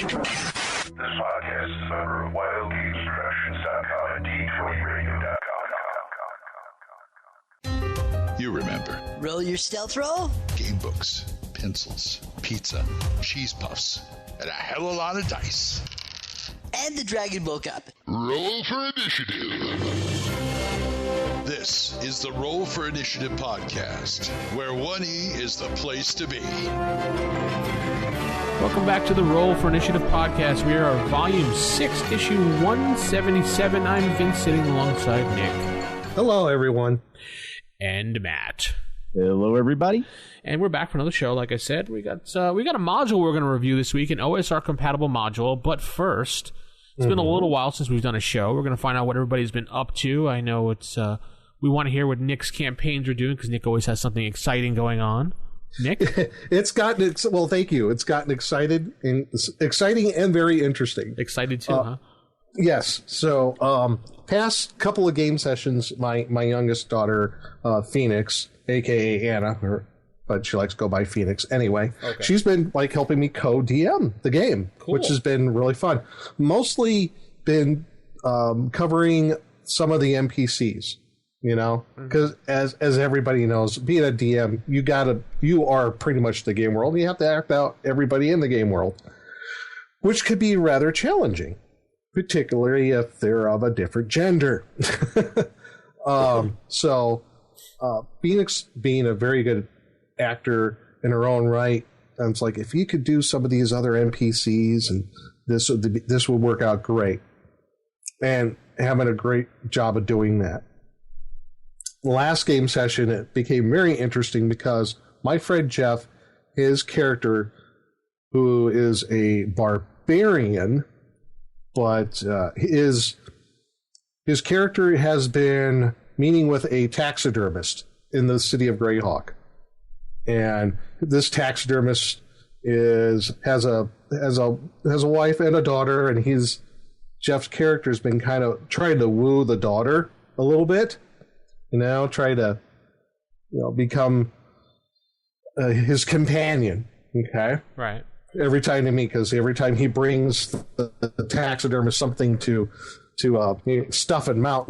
This podcast is a member of WildGamesProductions.com and D20Radio.com. You remember. Roll your stealth roll? Game books, pencils, pizza, cheese puffs, and a hell of a lot of dice. And the Dragon Ball Cup. Roll for Initiative. This is the Roll for Initiative podcast, where 1E is the place to be. Welcome back to the Roll for Initiative podcast. We are on Volume 6, Issue 177. I'm Vince, sitting alongside Nick. Hello, everyone. And Matt. Hello, everybody. And we're back for another show. Like I said, we got a module we're going to review this week, an OSR-compatible module. But first, it's been a little while since we've done a show. We're going to find out what everybody's been up to. I know it's we want to hear what Nick's campaigns are doing because Nick always has something exciting going on. Nick? Well, thank you. It's gotten exciting and very interesting. Excited too, huh? Yes. So, past couple of game sessions, my youngest daughter, Phoenix, a.k.a. Anna, but she likes to go by Phoenix. Anyway, She's been helping me co-DM the game, which has been really fun. Mostly been covering some of the NPCs. You know, because as everybody knows, being a DM, you are pretty much the game world. You have to act out everybody in the game world, which could be rather challenging, particularly if they're of a different gender. Phoenix being a very good actor in her own right, and it's like if you could do some of these other NPCs, and this would work out great, and having a great job of doing that. Last game session, it became very interesting because my friend Jeff, his character, who is a barbarian, but his character has been meeting with a taxidermist in the city of Greyhawk, and this taxidermist has a wife and a daughter, and Jeff's character has been kind of trying to woo the daughter a little bit. Try to, become his companion. Okay, right. Every time they meet, because every time he brings the taxidermist something to stuff and mount,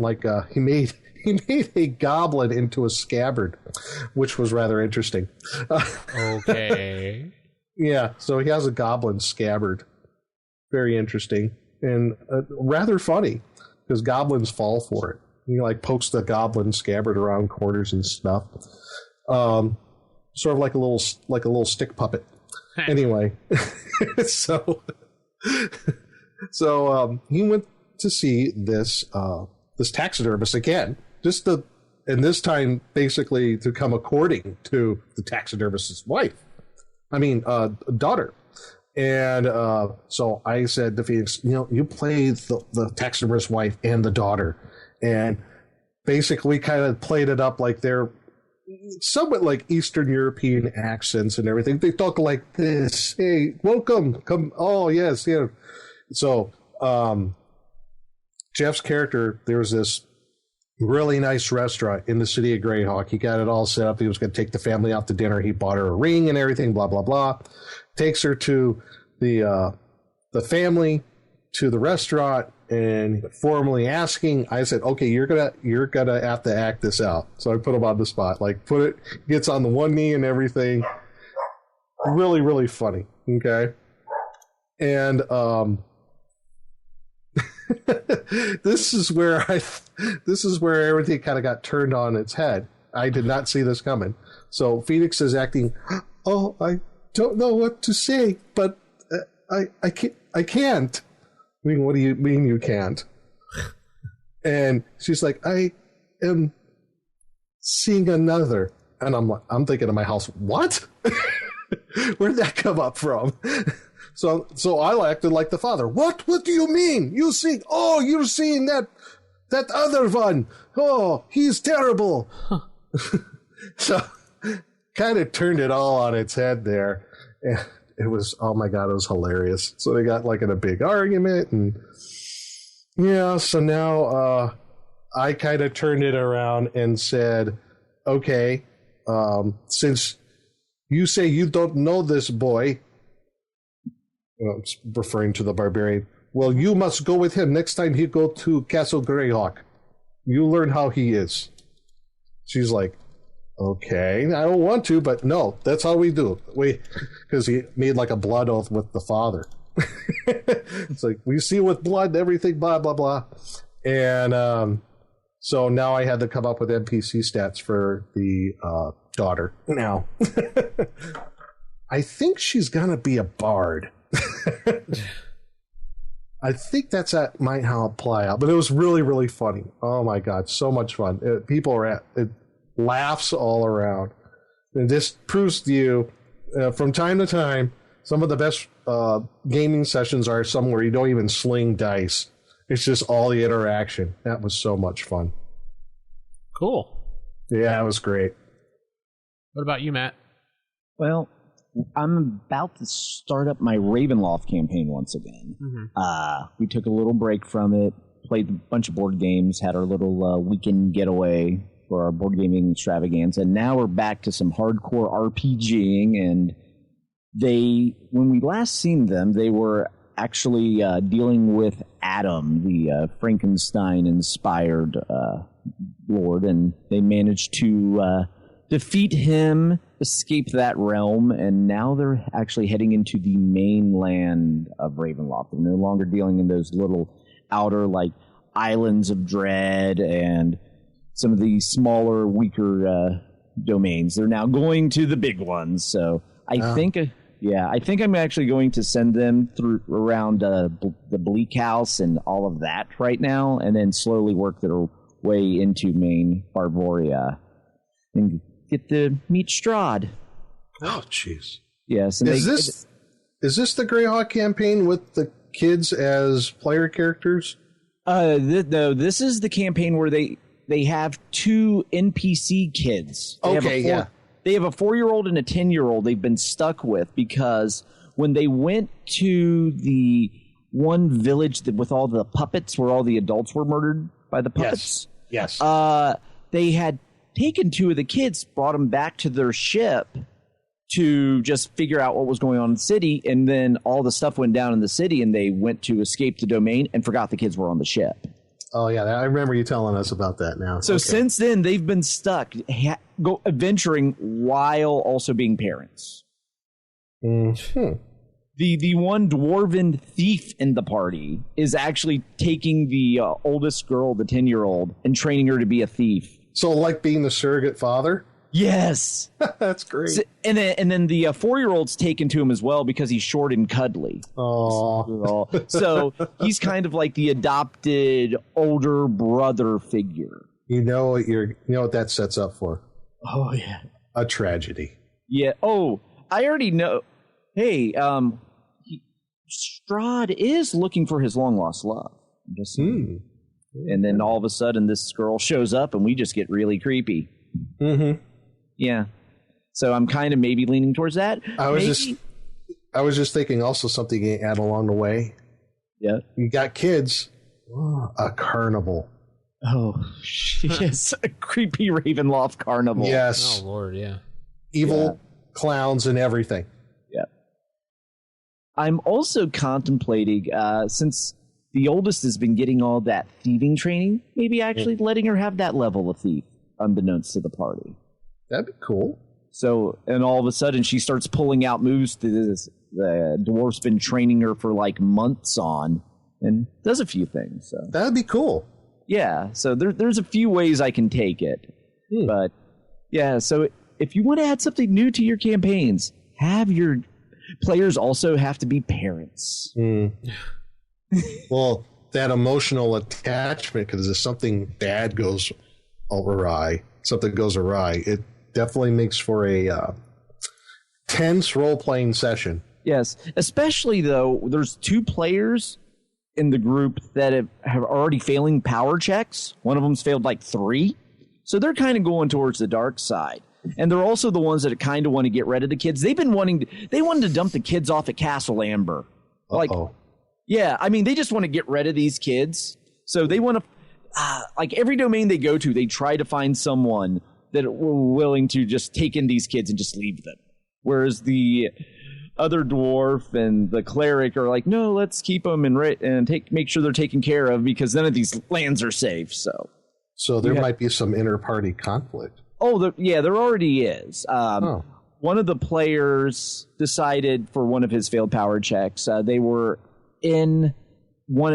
he made a goblin into a scabbard, which was rather interesting. Okay. Yeah, so he has a goblin scabbard. Very interesting and rather funny because goblins fall for it. He pokes the goblin scabbard around corners and stuff. Sort of like a little stick puppet. Anyway, so he went to see this taxidermist again, and this time basically to come according to the taxidermist's daughter. And so I said to Phoenix, you play the taxidermist's wife and the daughter. And basically kind of played it up like they're somewhat like Eastern European accents and everything. They talk like this. Hey, welcome. Come. Oh, yes. Yeah. So Jeff's character, there was this really nice restaurant in the city of Greyhawk. He got it all set up. He was going to take the family out to dinner. He bought her a ring and everything, blah, blah, blah. Takes her to the family to the restaurant. And formally asking, I said, "Okay, you're gonna have to act this out." So I put him on the spot, gets on the one knee and everything. Really, really funny. Okay, and this is where everything kind of got turned on its head. I did not see this coming. So Phoenix is acting. Oh, I don't know what to say, but I can't. I mean, what do you mean you can't? And she's like, I am seeing another. And I'm thinking to my house, what? Where'd that come up from? So I acted like the father. What do you mean? You're seeing that other one. Oh, he's terrible. Huh. So kind of turned it all on its head there. And it was, oh my God, it was hilarious. So they got in a big argument, and so now I kind of turned it around and said, okay, since you say you don't know this boy, referring to the barbarian. Well, you must go with him next time you go to Castle Greyhawk. You learn how he is. She's like, okay, I don't want to, but no, that's how we do. Because he made like a blood oath with the father. It's like, we see with blood, everything, blah, blah, blah. And so now I had to come up with NPC stats for the daughter. Now, I think she's going to be a bard. I think that's might how it play out. But it was really, really funny. Oh, my God. So much fun. People are it laughs all around. And this proves to you, from time to time, some of the best gaming sessions are somewhere you don't even sling dice. It's just all the interaction. That was so much fun. Cool. Yeah, it was great. What about you, Matt? Well, I'm about to start up my Ravenloft campaign once again. We took a little break from it, played a bunch of board games, had our little weekend getaway for our board gaming extravaganza, and now we're back to some hardcore RPGing. And when we last seen them, they were actually dealing with Adam, the Frankenstein-inspired lord, and they managed to defeat him, escape that realm, and now they're actually heading into the mainland of Ravenloft. They're no longer dealing in those little outer, like, islands of dread and some of the smaller, weaker domains. They're now going to the big ones. So I think I'm actually going to send them through around the Bleak House and all of that right now, and then slowly work their way into main Barboria and get to meet Strahd. Oh, jeez. Yes. And is this the Greyhawk campaign with the kids as player characters? No, this is the campaign where they have two NPC kids. They have a 4-year-old and a 10-year-old they've been stuck with because when they went to the one village with all the puppets where all the adults were murdered by the puppets. Yes. They had taken two of the kids, brought them back to their ship to just figure out what was going on in the city, and then all the stuff went down in the city, and they went to escape the domain and forgot the kids were on the ship. Oh, yeah, I remember you telling us about that now. So since then, they've been stuck adventuring while also being parents. Mm-hmm. The one dwarven thief in the party is actually taking the oldest girl, the 10-year-old, and training her to be a thief. So like being the surrogate father? Yes. That's great. So, and then the 4-year-old's taken to him as well because he's short and cuddly. Oh. So he's kind of like the adopted older brother figure. You know what that sets up for? Oh, yeah. A tragedy. Yeah. Oh, I already know. Hey, Strahd is looking for his long-lost love. I'm just saying. And then all of a sudden, this girl shows up, and we just get really creepy. Mm-hmm. Yeah. So I'm kind of maybe leaning towards that. I was just thinking also something you add along the way. Yeah. You got kids. A carnival. Oh, yes. A creepy Ravenloft carnival. Yes. Oh, Lord, yeah. Evil clowns and everything. Yeah. I'm also contemplating, since the oldest has been getting all that thieving training, maybe actually letting her have that level of thief, unbeknownst to the party. That'd be cool. So, and all of a sudden she starts pulling out moves the dwarf's been training her for like months on, and does a few things. So that'd be cool. Yeah, so there's a few ways I can take it. But, yeah, so if you want to add something new to your campaigns, have your players also have to be parents. Well, that emotional attachment, because if something bad goes awry, it definitely makes for a tense role-playing session. Yes, especially, though, there's 2 players in the group that have already failing power checks. One of them's failed like 3. So they're kind of going towards the dark side. And they're also the ones that kind of want to get rid of the kids. They wanted to dump the kids off at Castle Amber. Like, yeah, I mean, they just want to get rid of these kids. So they want to, like every domain they go to, they try to find someone that were willing to just take in these kids and just leave them. Whereas the other dwarf and the cleric are like, no, let's keep them and make sure they're taken care of because none of these lands are safe. So there might be some inter-party conflict. Oh, there already is. One of the players decided for one of his failed power checks, they were in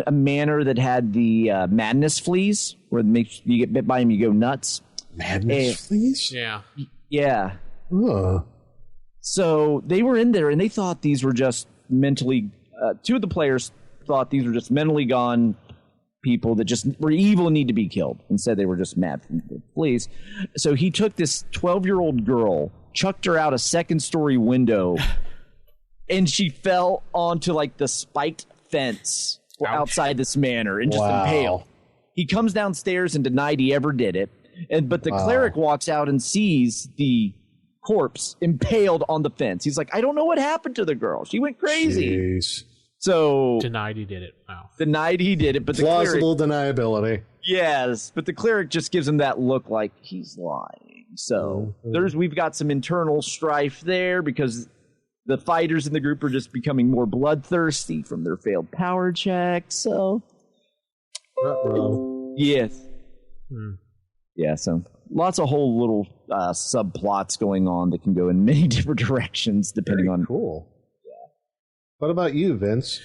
a manor that had the madness fleas, where you get bit by them, you go nuts. Madness fleas? Yeah. Yeah. So they were in there, and they thought these were just mentally... two of the players thought these were just mentally gone people that just were evil and need to be killed. Instead, they were just mad from the fleas. So he took this 12-year-old girl, chucked her out a second-story window, and she fell onto, like, the spiked fence outside this manor and just impaled. He comes downstairs and denied he ever did it. But the cleric walks out and sees the corpse impaled on the fence. He's like, I don't know what happened to the girl. She went crazy. Jeez. So Denied he did it. Wow. Denied he did it, but the plausible cleric, deniability. yes, but the cleric just gives him that look like he's lying. So we've got some internal strife there because the fighters in the group are just becoming more bloodthirsty from their failed power checks. So yes. Yeah, so lots of whole little subplots going on that can go in many different directions depending on... Cool. Yeah. What about you, Vince?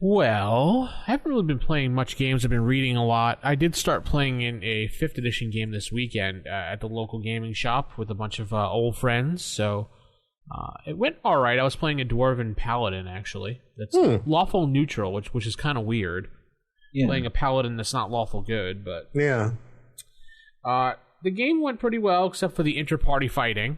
Well, I haven't really been playing much games. I've been reading a lot. I did start playing in a 5th edition game this weekend at the local gaming shop with a bunch of old friends, so it went all right. I was playing a Dwarven Paladin, actually. That's lawful neutral, which is kind of weird. Yeah. Playing a Paladin that's not lawful good, but... Yeah. The game went pretty well, except for the inter-party fighting.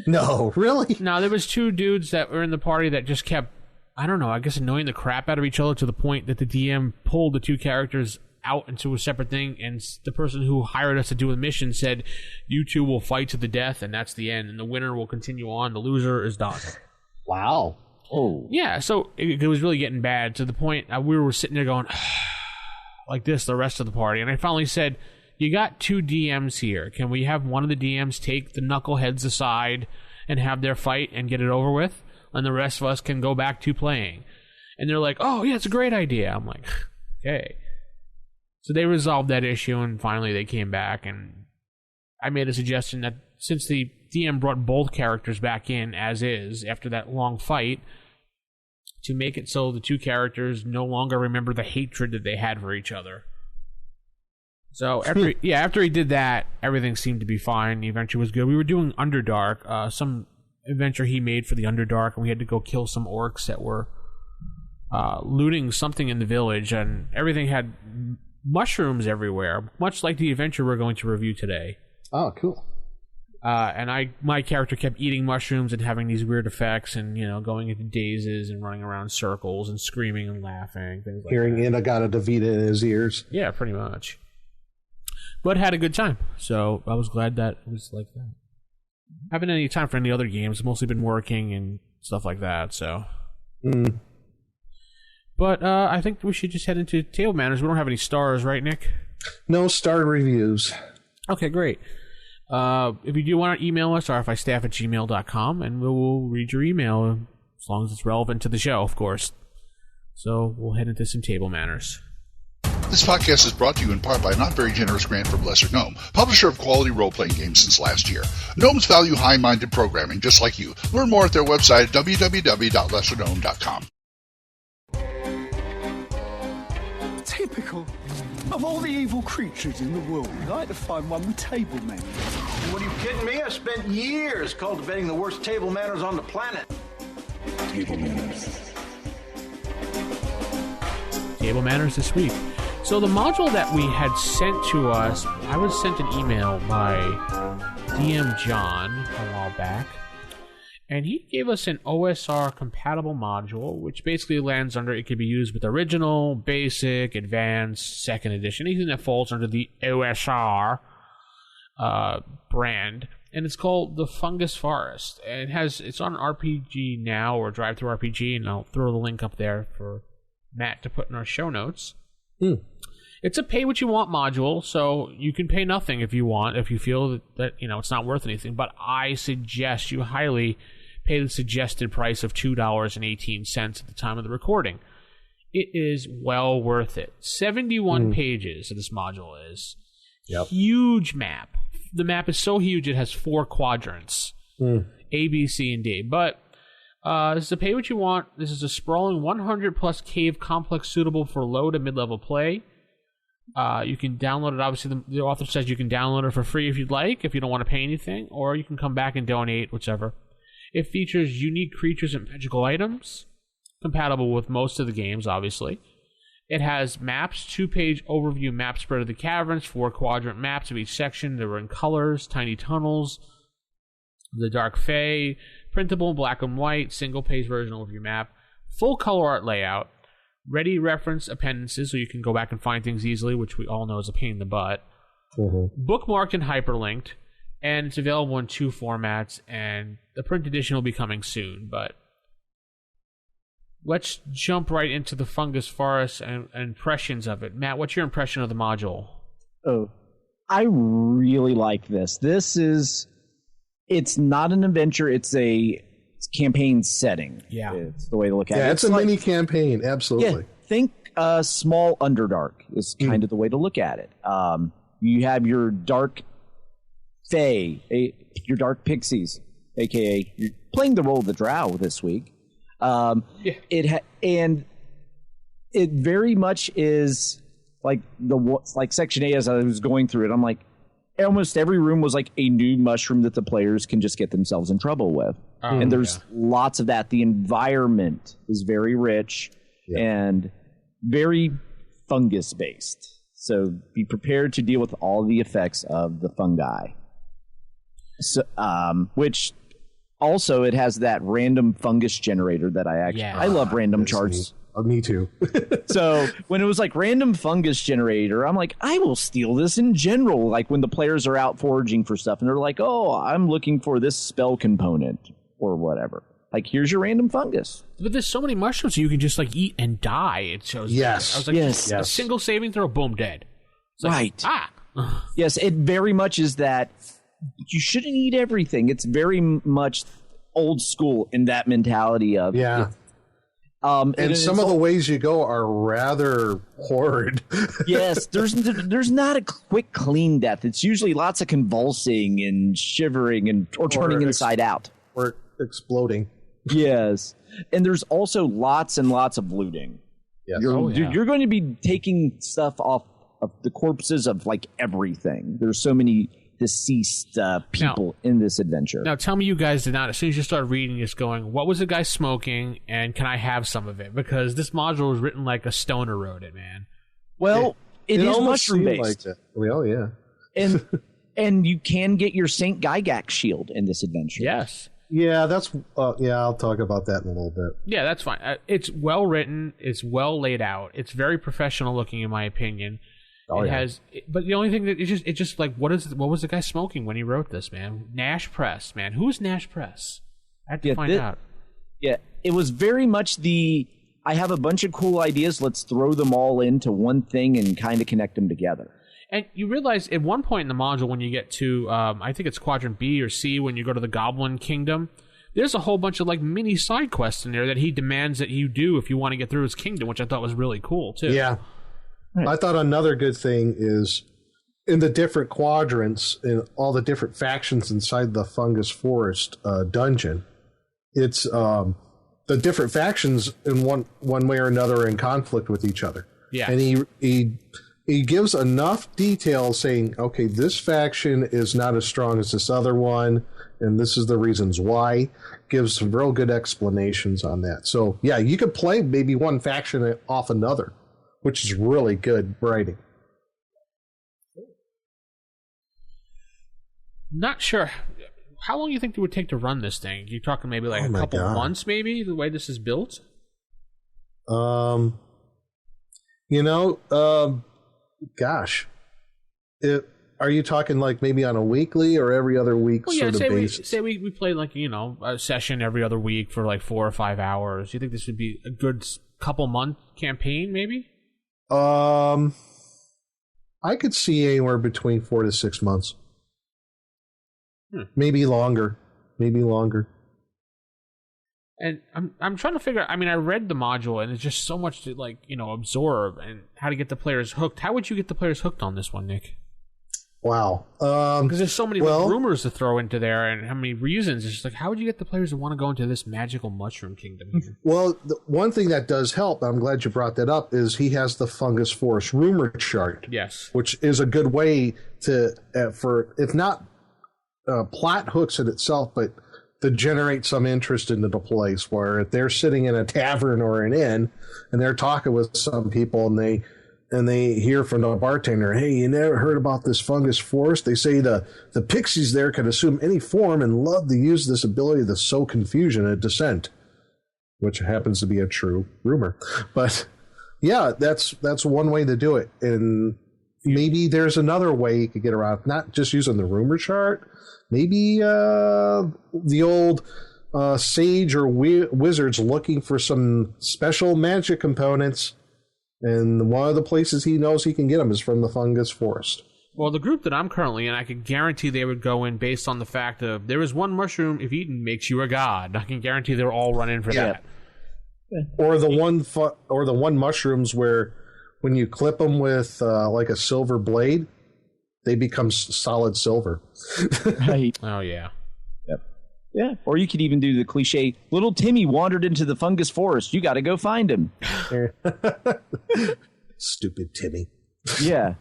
No, really? No, there was 2 dudes that were in the party that just kept, I don't know, I guess annoying the crap out of each other to the point that the DM pulled the 2 characters out into a separate thing, and the person who hired us to do the mission said, you 2 will fight to the death, and that's the end, and the winner will continue on, the loser is done. Wow. Oh. Yeah, so it was really getting bad to the point we were sitting there going, like this the rest of the party, and I finally said, you got 2 DMs here. Can we have one of the DMs take the knuckleheads aside and have their fight and get it over with? And the rest of us can go back to playing. And they're like, oh, yeah, it's a great idea. I'm like, okay. So they resolved that issue, and finally they came back, and I made a suggestion that since the DM brought both characters back in as is after that long fight, to make it so the 2 characters no longer remember the hatred that they had for each other. So after he did that, everything seemed to be fine. The adventure was good. We were doing Underdark, some adventure he made for the Underdark, and we had to go kill some orcs that were looting something in the village, and everything had mushrooms everywhere, much like the adventure we're going to review today. Oh, cool. And my character kept eating mushrooms and having these weird effects, and going into dazes and running around circles and screaming and laughing, things like Hearing that. Inagata Devita in his ears. Yeah, pretty much. But had a good time, so I was glad that it was like that. Haven't had any time for any other games. Mostly been working and stuff like that, so. But I think we should just head into table manners. We don't have any stars, right, Nick? No star reviews. Okay, great. If you do want to email us, rfistaff@gmail.com, and we will read your email as long as it's relevant to the show, of course. So we'll head into some table manners. This podcast is brought to you in part by a not very generous grant from Lesser Gnome, publisher of quality role-playing games since last year. Gnomes value high-minded programming, just like you. Learn more at their website at www.lessergnome.com. Typical. Of all the evil creatures in the world, I'd like to find one with table manners. What are you kidding me? I spent years cultivating the worst table manners on the planet. Table manners. Table manners this week. So the module that we had sent to us, I was sent an email by DM John a while back, and he gave us an OSR compatible module, which basically lands under, it could be used with original, basic, advanced, 2nd edition, anything that falls under the OSR brand, and it's called the Fungus Forest. And it's on RPG Now or Drive Through RPG, and I'll throw the link up there for Matt to put in our show notes. It's a pay what you want module, so you can pay nothing if you want, if you feel that it's not worth anything. But I suggest you highly pay the suggested price of $2.18 at the time of the recording. It is well worth it. 71 pages of this module is. Yep. Huge map. The map is so huge it has 4 quadrants. A, B, C, and D. But this is a pay what you want. This is a sprawling 100-plus cave complex suitable for low to mid-level play. You can download it. Obviously, the author says you can download it for free if you'd like, if you don't want to pay anything, or you can come back and donate, whichever. It features unique creatures and magical items, compatible with most of the games, obviously. It has maps, 2-page overview map spread of the caverns, 4-quadrant maps of each section. They were in colors, tiny tunnels, the Dark Fae, printable black and white, single-page version overview map, full color art layout, ready reference appendices so you can go back and find things easily, which we all know is a pain in the butt. Bookmarked and hyperlinked, and it's available in 2 formats, and the print edition will be coming soon. But let's jump right into the Fungus Forest and impressions of it. Matt, what's your impression of the module? Oh, I really like this. It's not an adventure, it's a campaign setting. Yeah. It's the way to look at it. Yeah, it's a mini campaign, absolutely. Yeah, think small Underdark is kind of the way to look at it. You have your Dark Fae, your Dark Pixies, a.k.a. you're playing the role of the Drow this week. And it very much is like Section A as I was going through it. I'm like, almost every room was like a new mushroom that the players can just get themselves in trouble with. And there's lots of that. The environment is very rich and very fungus-based. So be prepared to deal with all the effects of the fungi. So, which also it has that random fungus generator that I love random charts. Me too. So when it was like random fungus generator, I'm like, I will steal this in general. Like when the players are out foraging for stuff and they're like, oh, I'm looking for this spell component or whatever. Like, here's your random fungus. But there's so many mushrooms you can just like eat and die. It shows. Yes. I was like, Yes. a single saving throw, boom, dead. It's like, Right. Yes, it very much is that you shouldn't eat everything. It's very much old school in that mentality of and some of the ways you go are rather horrid. Yes, there's not a quick clean death. It's usually lots of convulsing and shivering or turning inside out or exploding. Yes, and there's also lots and lots of looting. Yes. You're going to be taking stuff off of the corpses of like everything. There's so many deceased people in this adventure. Now, tell me you guys did not, as soon as you start reading, just going, what was the guy smoking, and can I have some of it? Because this module was written like a stoner wrote it, man. Well, it is mushroom-based. Like that. Oh, yeah. And you can get your St. Gygax shield in this adventure. Yes. Yeah, that's I'll talk about that in a little bit. Yeah, that's fine. It's well written. It's well laid out. It's very professional looking, in my opinion. But the only thing that it's just like, what was the guy smoking when he wrote this, man? Nash Press, man. Who's Nash Press? I have to find out. Yeah, it was very much I have a bunch of cool ideas. Let's throw them all into one thing and kind of connect them together. And you realize at one point in the module when you get to, I think it's Quadrant B or C, when you go to the Goblin Kingdom, there's a whole bunch of like mini side quests in there that he demands that you do if you want to get through his kingdom, which I thought was really cool, too. Yeah. Right. I thought another good thing is in the different quadrants and all the different factions inside the Fungus Forest dungeon, it's the different factions in one way or another are in conflict with each other. Yeah. And he gives enough detail saying, okay, this faction is not as strong as this other one, and this is the reasons why. Gives some real good explanations on that. So, yeah, you could play maybe one faction off another, which is really good writing. Not sure. How long do you think it would take to run this thing? You're talking maybe like a couple months, maybe, the way this is built? Gosh. Are you talking like maybe on a weekly or every other week sort of basis? Say we play like, a session every other week for like 4 or 5 hours. You think this would be a good couple month campaign, maybe? I could see anywhere between 4 to 6 months. Maybe longer. And I'm trying to figure. I mean, I read the module, and it's just so much to absorb, and how to get the players hooked. How would you get the players hooked on this one, Nick? Wow. Because there's so many rumors to throw into there, and how many reasons. It's just like, how would you get the players to want to go into this magical mushroom kingdom here? Well, the one thing that does help, I'm glad you brought that up, is he has the Fungus Forest rumor chart. Yes. Which is a good way to, if not plot hooks in itself, but to generate some interest into the place, where if they're sitting in a tavern or an inn, and they're talking with some people, and they hear from the bartender, hey, you never heard about this Fungus Forest? They say the pixies there can assume any form and love to use this ability to sow confusion and dissent, which happens to be a true rumor. But yeah, that's one way to do it. And maybe there's another way you could get around, not just using the rumor chart. Maybe the old sage or wizards looking for some special magic components. And one of the places he knows he can get them is from the Fungus Forest. Well, the group that I'm currently in, I could guarantee they would go in based on the fact of there is one mushroom, if eaten, makes you a god. I can guarantee they're all running for that. Or the one mushrooms where when you clip them with like a silver blade, they become solid silver. Right. Oh, yeah. Yeah, or you could even do the cliche, little Timmy wandered into the Fungus Forest. You got to go find him. Stupid Timmy. Yeah.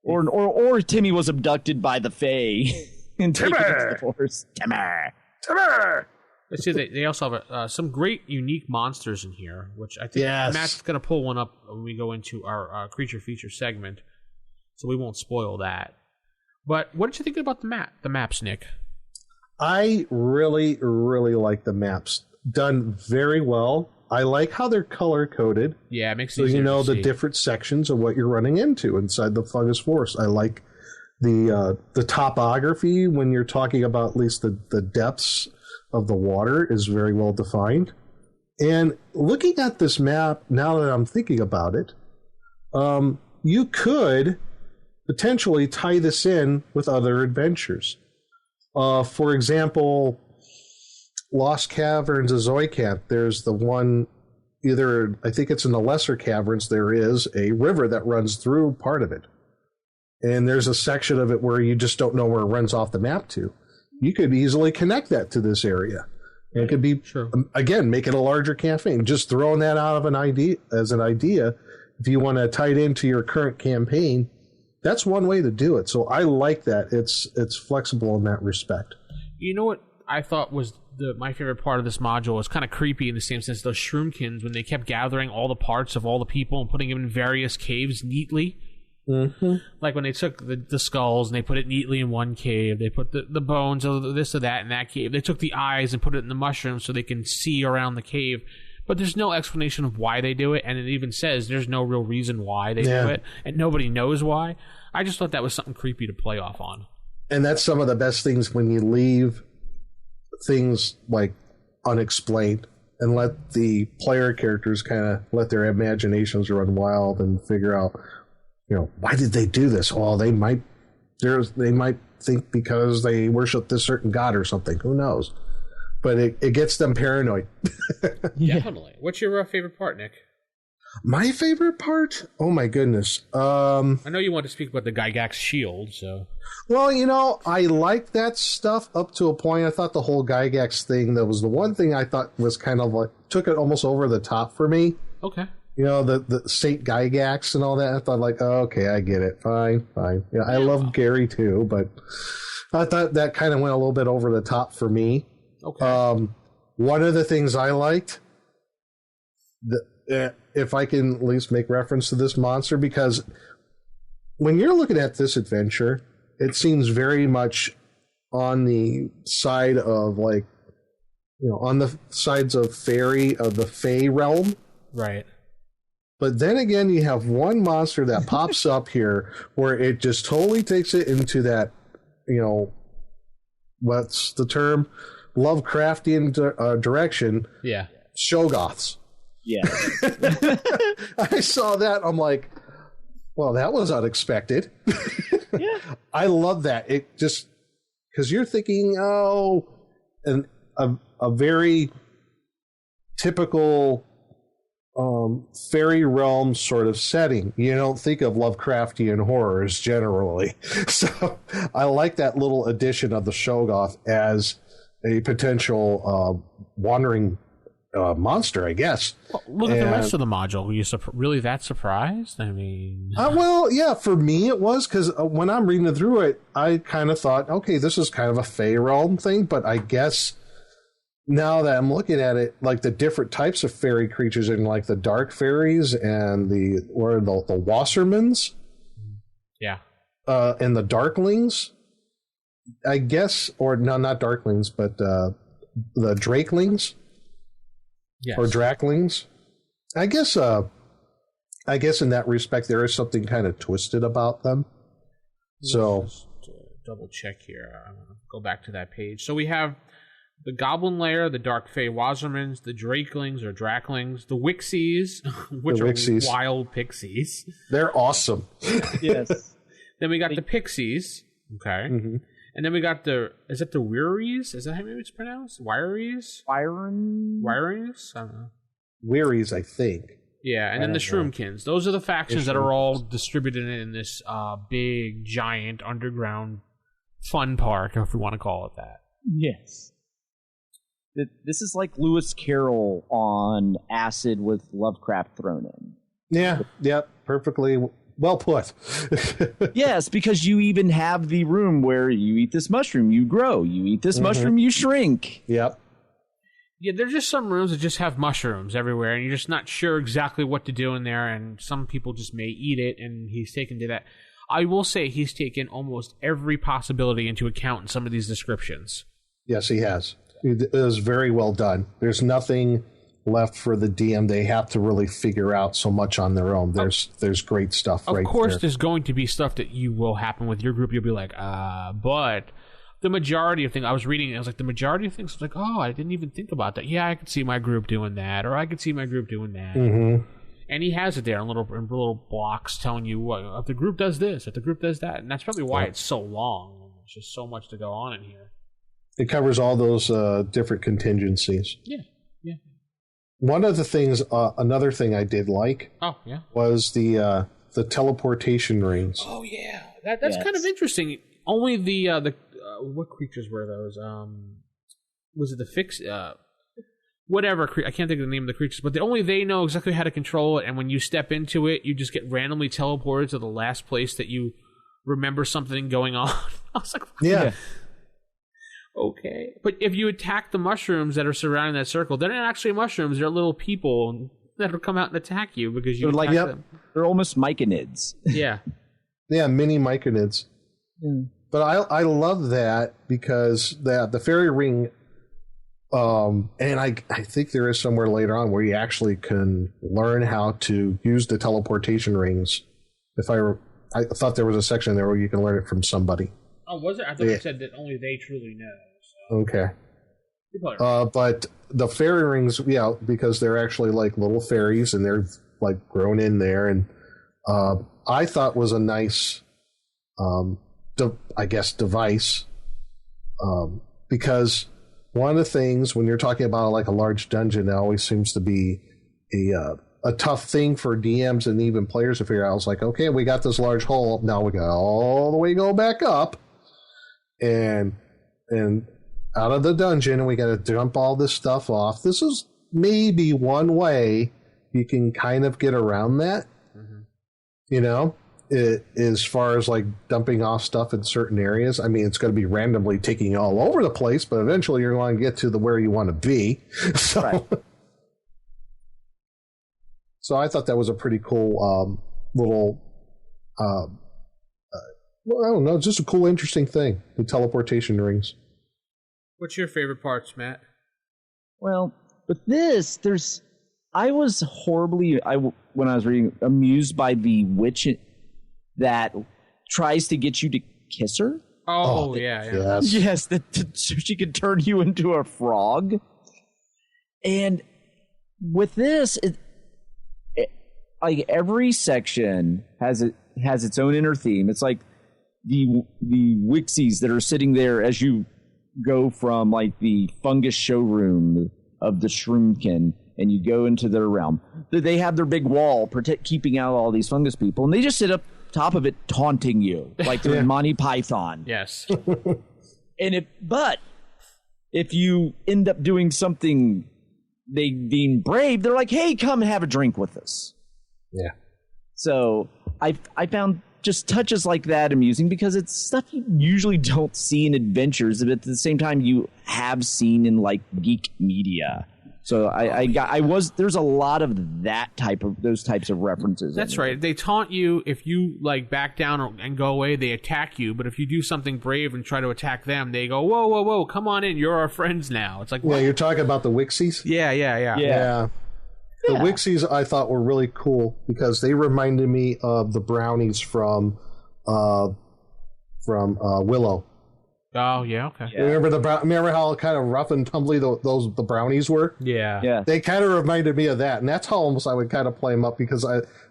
Or Timmy was abducted by the Fae and taken into the forest. Timmy! Let's see, they also have some great unique monsters in here, which I think Matt's going to pull one up when we go into our creature feature segment, so we won't spoil that. But what did you think about the maps, Nick? I really, really like the maps. Done very well. I like how they're color-coded. Yeah, it makes it easier you know the different sections of what you're running into inside the Fungus Forest. I like the topography when you're talking about at least the depths of the water is very well defined. And looking at this map, now that I'm thinking about it, you could potentially tie this in with other adventures. For example, Lost Caverns of Zoicamp, there's the one, I think it's in the Lesser Caverns, there is a river that runs through part of it. And there's a section of it where you just don't know where it runs off the map to. You could easily connect that to this area. And it could be, again, make it a larger campaign. Just throwing that out of an idea, if you want to tie it into your current campaign, that's one way to do it. So I like that. It's flexible in that respect. You know what I thought was my favorite part of this module was kind of creepy in the same sense, those shroomkins, when they kept gathering all the parts of all the people and putting them in various caves neatly. Mm-hmm. Like when they took the skulls and they put it neatly in one cave, they put the bones of this or that in that cave. They took the eyes and put it in the mushrooms so they can see around the cave. But there's no explanation of why they do it, and it even says there's no real reason why they do it, and nobody knows why. I just thought that was something creepy to play off on. And that's some of the best things when you leave things like unexplained and let the player characters kind of let their imaginations run wild and figure out, why did they do this? Well, they might think because they worship this certain god or something. Who knows? But it gets them paranoid. Definitely. What's your favorite part, Nick? My favorite part? Oh my goodness. I know you want to speak about the Gygax shield, so. Well, I like that stuff up to a point. I thought the whole Gygax thing, that was the one thing I thought was kind of like, took it almost over the top for me. Okay. The Saint Gygax and all that. I thought okay, I get it. Fine. Yeah, I love Gary too, but I thought that kind of went a little bit over the top for me. Okay. One of the things I liked, if I can at least make reference to this monster, because when you're looking at this adventure, it seems very much on the side of on the sides of the Fae realm. Right. But then again, you have one monster that pops up here where it just totally takes it into that, what's the term? Lovecraftian direction. Yeah. Shoggoths. Yeah. I saw that. I'm like, well, that was unexpected. Yeah. I love that. It just, because you're thinking, a very typical fairy realm sort of setting. You don't think of Lovecraftian horrors generally. So I like that little addition of the Shoggoth as a potential wandering monster, I guess. Well, look at the rest of the module. Were you really that surprised? I mean... well, yeah, for me it was, because when I'm reading through it, I kind of thought, okay, this is kind of a Fey realm thing, but I guess now that I'm looking at it, like the different types of fairy creatures and like the dark fairies and the Wassermans. Yeah. And the darklings, I guess, or no, not darklings, but the drakelings. Yes. Or draklings. I guess in that respect there is something kind of twisted about them. So just double check here. I'm gonna go back to that page. So we have the Goblin Lair, the Dark Fey Wassermans, the Drakelings or Draklings, the Wixies, which are wild pixies. They're awesome. Yes. Then we got the Pixies. Okay. Mm-hmm. And then we got is it the Wearies? Is that how it's pronounced? Wiries? Wiries? I don't know. Wearies, I think. Yeah, and then the Shroomkins. Those are the factions that are all distributed in this big, giant, underground fun park, if we want to call it that. Yes. This is like Lewis Carroll on acid with Lovecraft thrown in. Yeah, perfectly well put. Yes, because you even have the room where you eat this mushroom, you grow. You eat this mushroom, you shrink. Yep. Yeah, there's just some rooms that just have mushrooms everywhere, and you're just not sure exactly what to do in there, and some people just may eat it, and he's taken to that. I will say he's taken almost every possibility into account in some of these descriptions. Yes, he has. It is very well done. There's nothing left for the DM. They have to really figure out so much on their own. There's great stuff right there. Of course, there's going to be stuff that will happen with your group. You'll be like, but the majority of things, I was reading, I was like, the majority of things, I was like, oh, I didn't even think about that. Yeah, I could see my group doing that, or I could see my group doing that. Mm-hmm. And he has it there in little blocks telling you what, if the group does this, if the group does that. And that's probably why it's so long. There's just so much to go on in here. It covers all those different contingencies. Yeah. One of the things, another thing I did like was the teleportation rings. Oh, yeah. That's kind of interesting. Only the what creatures were those? Was it the whatever, I can't think of the name of the creatures, but only they know exactly how to control it, and when you step into it, you just get randomly teleported to the last place that you remember something going on. I was like, yeah. Okay. But if you attack the mushrooms that are surrounding that circle, they're not actually mushrooms, they're little people that'll come out and attack you because you attack them. They're almost myconids. Yeah. Yeah, mini myconids. Yeah. But I love that because the fairy ring, and I think there is somewhere later on where you actually can learn how to use the teleportation rings. I thought there was a section there where you can learn it from somebody. Oh, was it? I thought you said that only they truly know. So. Okay. But the fairy rings, because they're actually like little fairies and they're like grown in there, and I thought was a nice, device, because one of the things when you're talking about like a large dungeon, it always seems to be a tough thing for DMs and even players to figure out. I was like, okay, we got this large hole, now we got all the way go back up and out of the dungeon, and we got to dump all this stuff off. This is maybe one way you can kind of get around that. As far as like dumping off stuff in certain areas. I mean, it's going to be randomly taking you all over the place, but eventually you're going to get to where you want to be. So, right. So I thought that was a pretty cool little, I don't know, just a cool, interesting thing, the teleportation rings. What's your favorite parts, Matt? Well, with this, I was when I was reading, amused by the witch that tries to get you to kiss her. Oh yeah. Yes, so she could turn you into a frog. And with this, like every section has its own inner theme. It's like the Wixies that are sitting there as you go from like the fungus showroom of the Shroomkin and you go into their realm. They have their big wall keeping out all these fungus people, and they just sit up top of it taunting you like they're Monty Python. Yes. But if you end up doing something they deem brave, they're like, hey, come have a drink with us. Yeah. So I found just touches like that amusing because it's stuff you usually don't see in adventures, but at the same time you have seen in like geek media. So there's a lot of those types of references. That's right. They taunt you if you like back down and go away, they attack you. But if you do something brave and try to attack them, they go, whoa, whoa, whoa, come on in. You're our friends now. It's like, yeah, you're talking about the Wixies? Yeah. The Wixies I thought were really cool because they reminded me of the brownies from Willow. Oh yeah, okay. Yeah. Remember how kind of rough and tumbly the brownies were? Yeah. They kind of reminded me of that, and that's how almost I would kind of play them up because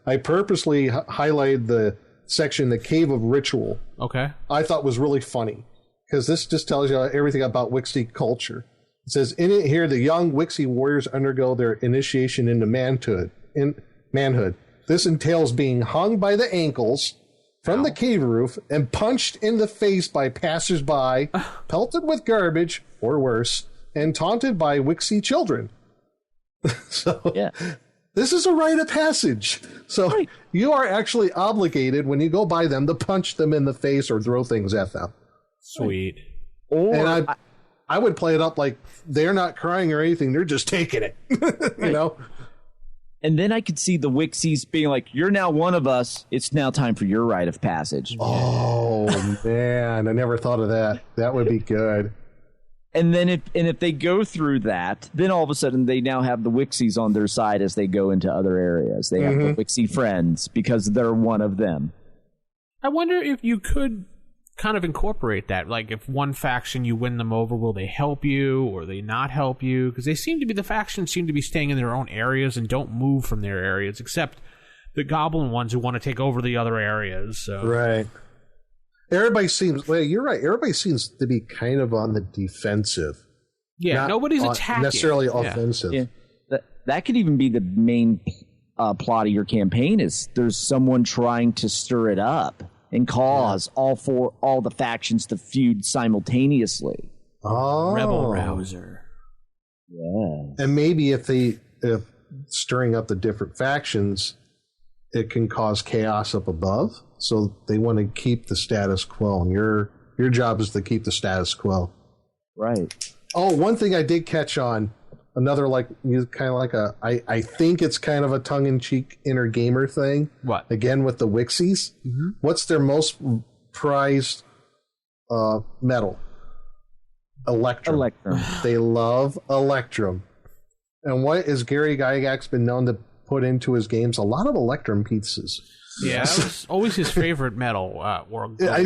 I purposely highlighted the section, the Cave of Ritual. Okay. I thought was really funny because this just tells you everything about Wixie culture. It says in it here, the young Wixie warriors undergo their initiation into manhood. This entails being hung by the ankles from the cave roof and punched in the face by passers-by, pelted with garbage, or worse, and taunted by Wixie children. This is a rite of passage. So you are actually obligated when you go by them to punch them in the face or throw things at them. Sweet. And I would play it up like they're not crying or anything. They're just taking it, you know? And then I could see the Wixies being like, you're now one of us. It's now time for your rite of passage. Oh, man. I never thought of that. That would be good. And then if they go through that, then all of a sudden they now have the Wixies on their side as they go into other areas. They have the Wixie friends because they're one of them. I wonder if you could kind of incorporate that. Like if one faction you win them over, will they help you or they not help you? Because the factions seem to be staying in their own areas and don't move from their areas, except the goblin ones who want to take over the other areas. So. Right. You're right. Everybody seems to be kind of on the defensive. Yeah, nobody's attacking. Necessarily offensive. Yeah. That could even be the main plot of your campaign is there's someone trying to stir it up and cause all the factions to feud simultaneously. Oh. Rebel rouser. Yeah. And maybe if stirring up the different factions, it can cause chaos up above. So they want to keep the status quo. And your job is to keep the status quo. Right. Oh, one thing I did catch on, another I think it's kind of a tongue-in-cheek inner gamer thing. What? Again, with the Wixies. Mm-hmm. What's their most prized metal? Electrum. They love Electrum. And what has Gary Gygax been known to put into his games? A lot of Electrum pieces. Yeah, that was always his favorite metal. I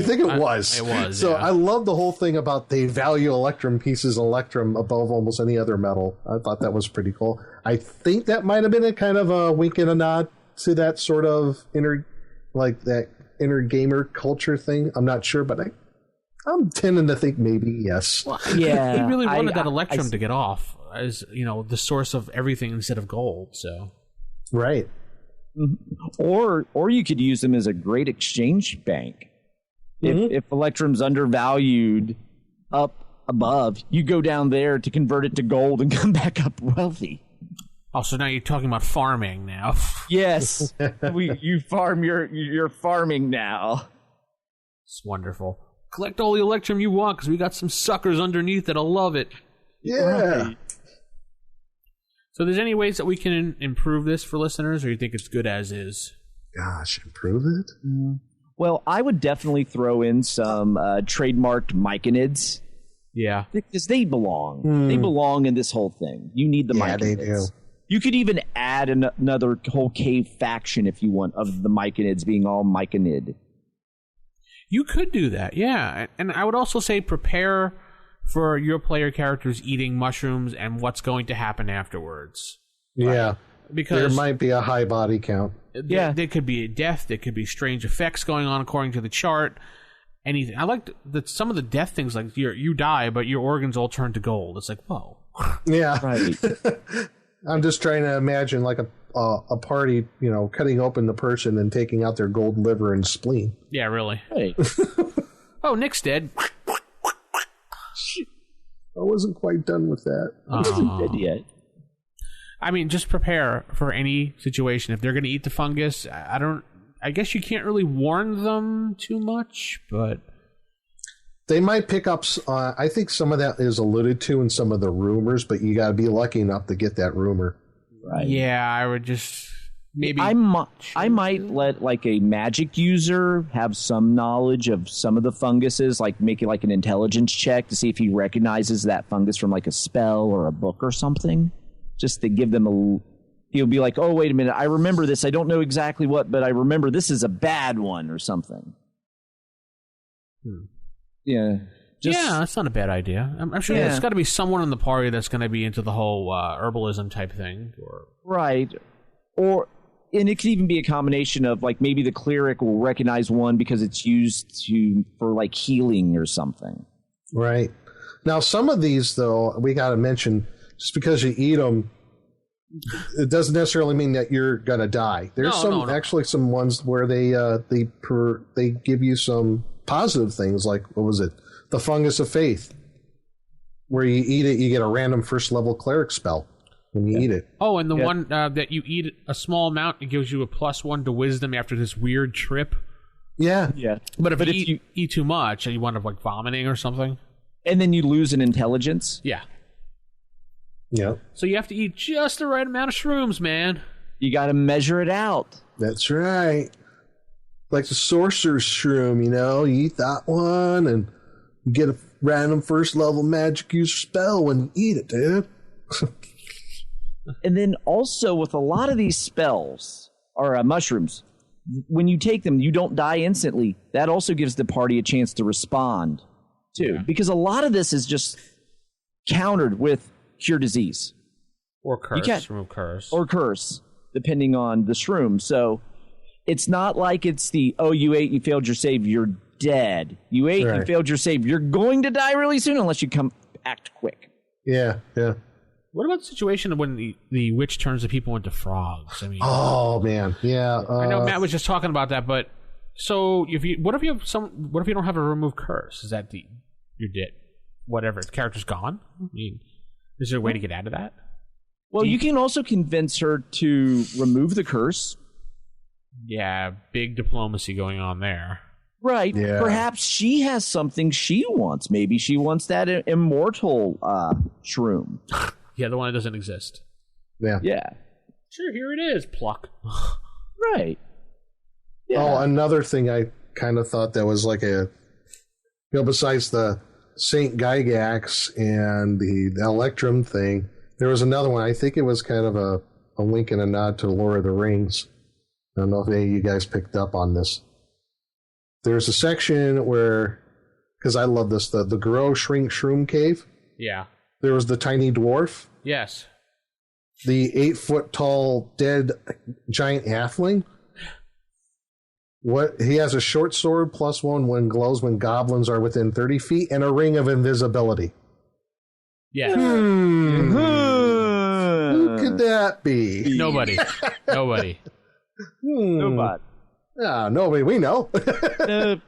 think it was. It was. So I love the whole thing about they value Electrum pieces, Electrum above almost any other metal. I thought that was pretty cool. I think that might have been a kind of a wink and a nod to that sort of inner gamer culture thing. I'm not sure, but I'm tending to think maybe yes. Well, yeah, he really wanted that Electrum to get off as the source of everything instead of gold. So right. Or you could use them as a great exchange bank. If Electrum's undervalued up above, you go down there to convert it to gold and come back up wealthy. Oh, so now you're talking about farming now. Yes. You farm you're farming now. It's wonderful. Collect all the Electrum you want because we got some suckers underneath that'll love it. Yeah. Right. So there's any ways that we can improve this for listeners, or you think it's good as is? Gosh, improve it? Well, I would definitely throw in some trademarked myconids. Yeah. Because they belong. They belong in this whole thing. You need the myconids. Yeah, they do. You could even add another whole cave faction if you want of the myconids being all myconid. You could do that, yeah. And I would also say prepare for your player characters eating mushrooms and what's going to happen afterwards. Yeah. Right? Because there might be a high body count. There could be a death. There could be strange effects going on according to the chart. Anything. I like that some of the death things, like you die, but your organs all turn to gold. It's like, whoa. Yeah. Right. I'm just trying to imagine like a party, cutting open the person and taking out their gold liver and spleen. Yeah, really. Hey. Oh, Nick's dead. I wasn't quite done with that. Isn't dead yet. I mean, just prepare for any situation. If they're going to eat the fungus, I guess you can't really warn them too much, but they might pick up. I think some of that is alluded to in some of the rumors, but you got to be lucky enough to get that rumor. Right. Yeah, I would just maybe. I might let like a magic user have some knowledge of some of the funguses, like make it like an intelligence check to see if he recognizes that fungus from like a spell or a book or something. Just to give them he'll be like, oh, wait a minute, I remember this. I don't know exactly what, but I remember this is a bad one or something. Yeah. Yeah, that's not a bad idea. I'm sure there's got to be someone in the party that's going to be into the whole herbalism type thing. Right. And it could even be a combination of, like, maybe the cleric will recognize one because it's used for like, healing or something. Right. Now, some of these, though, we got to mention, just because you eat them, it doesn't necessarily mean that you're going to die. There's actually some ones where they give you some positive things, like, what was it? The fungus of faith, where you eat it, you get a random first level cleric spell when you eat it. Oh, and the one that you eat a small amount, it gives you a +1 to wisdom after this weird trip. Yeah. But if you eat too much and you wind up like vomiting or something, and then you lose an intelligence. Yeah. So you have to eat just the right amount of shrooms, man. You got to measure it out. That's right. Like the sorcerer's shroom, you eat that one and you get a random first level magic user spell when you eat it, dude. And then also with a lot of these spells, or mushrooms, when you take them, you don't die instantly. That also gives the party a chance to respond, too. Yeah. Because a lot of this is just countered with cure disease. Or curse. Remove curse. Or curse, depending on the shroom. So it's not like it's you ate, you failed your save, you're dead. You ate, you failed your save, you're going to die really soon unless you act quick. Yeah. What about the situation when the witch turns the people into frogs? I mean, oh man, yeah. I know Matt was just talking about that, but so what if you don't have a remove curse? Is that you're dead? Whatever, the character's gone. I mean, is there a way to get out of that? Well, you can also convince her to remove the curse. Yeah, big diplomacy going on there. Right. Yeah. Perhaps she has something she wants. Maybe she wants that immortal shroom. Yeah, the one that doesn't exist. Yeah. Sure, here it is. Pluck. Right. Yeah. Oh, another thing I kind of thought that was like besides the Saint Gygax and the Electrum thing, there was another one. I think it was kind of a wink and a nod to Lord of the Rings. I don't know if any of you guys picked up on this. There's a section where, because I love this, the Grow Shrink Shroom Cave. Yeah. There was the tiny dwarf. Yes. The 8-foot tall dead giant halfling. He has a short sword +1 when glows when goblins are within 30 feet and a ring of invisibility. Yeah. Who could that be? Nobody. Nobody. Yeah, nobody we know.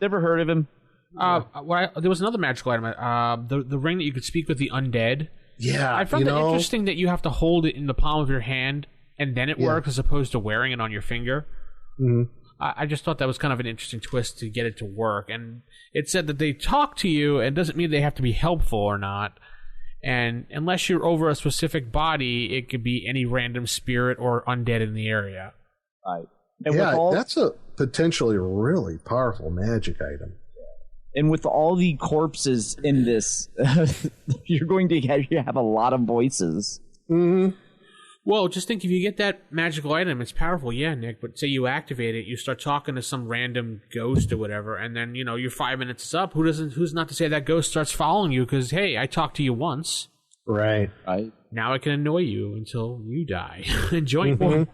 Never heard of him. There was another magical item. The ring that you could speak with the undead. Yeah, I found it interesting that you have to hold it in the palm of your hand and then it works as opposed to wearing it on your finger. Mm-hmm. I just thought that was kind of an interesting twist to get it to work. And it said that they talk to you, and it doesn't mean they have to be helpful or not. And unless you're over a specific body, it could be any random spirit or undead in the area. Right. That's a potentially really powerful magic item. And with all the corpses in this, you're going to have a lot of voices. Mm-hmm. Well, just think, if you get that magical item, it's powerful, yeah, Nick, but say you activate it, you start talking to some random ghost or whatever, and then, your 5 minutes is up. Who's not to say that ghost starts following you because, hey, I talked to you once. Right. Now I can annoy you until you die. Joint one.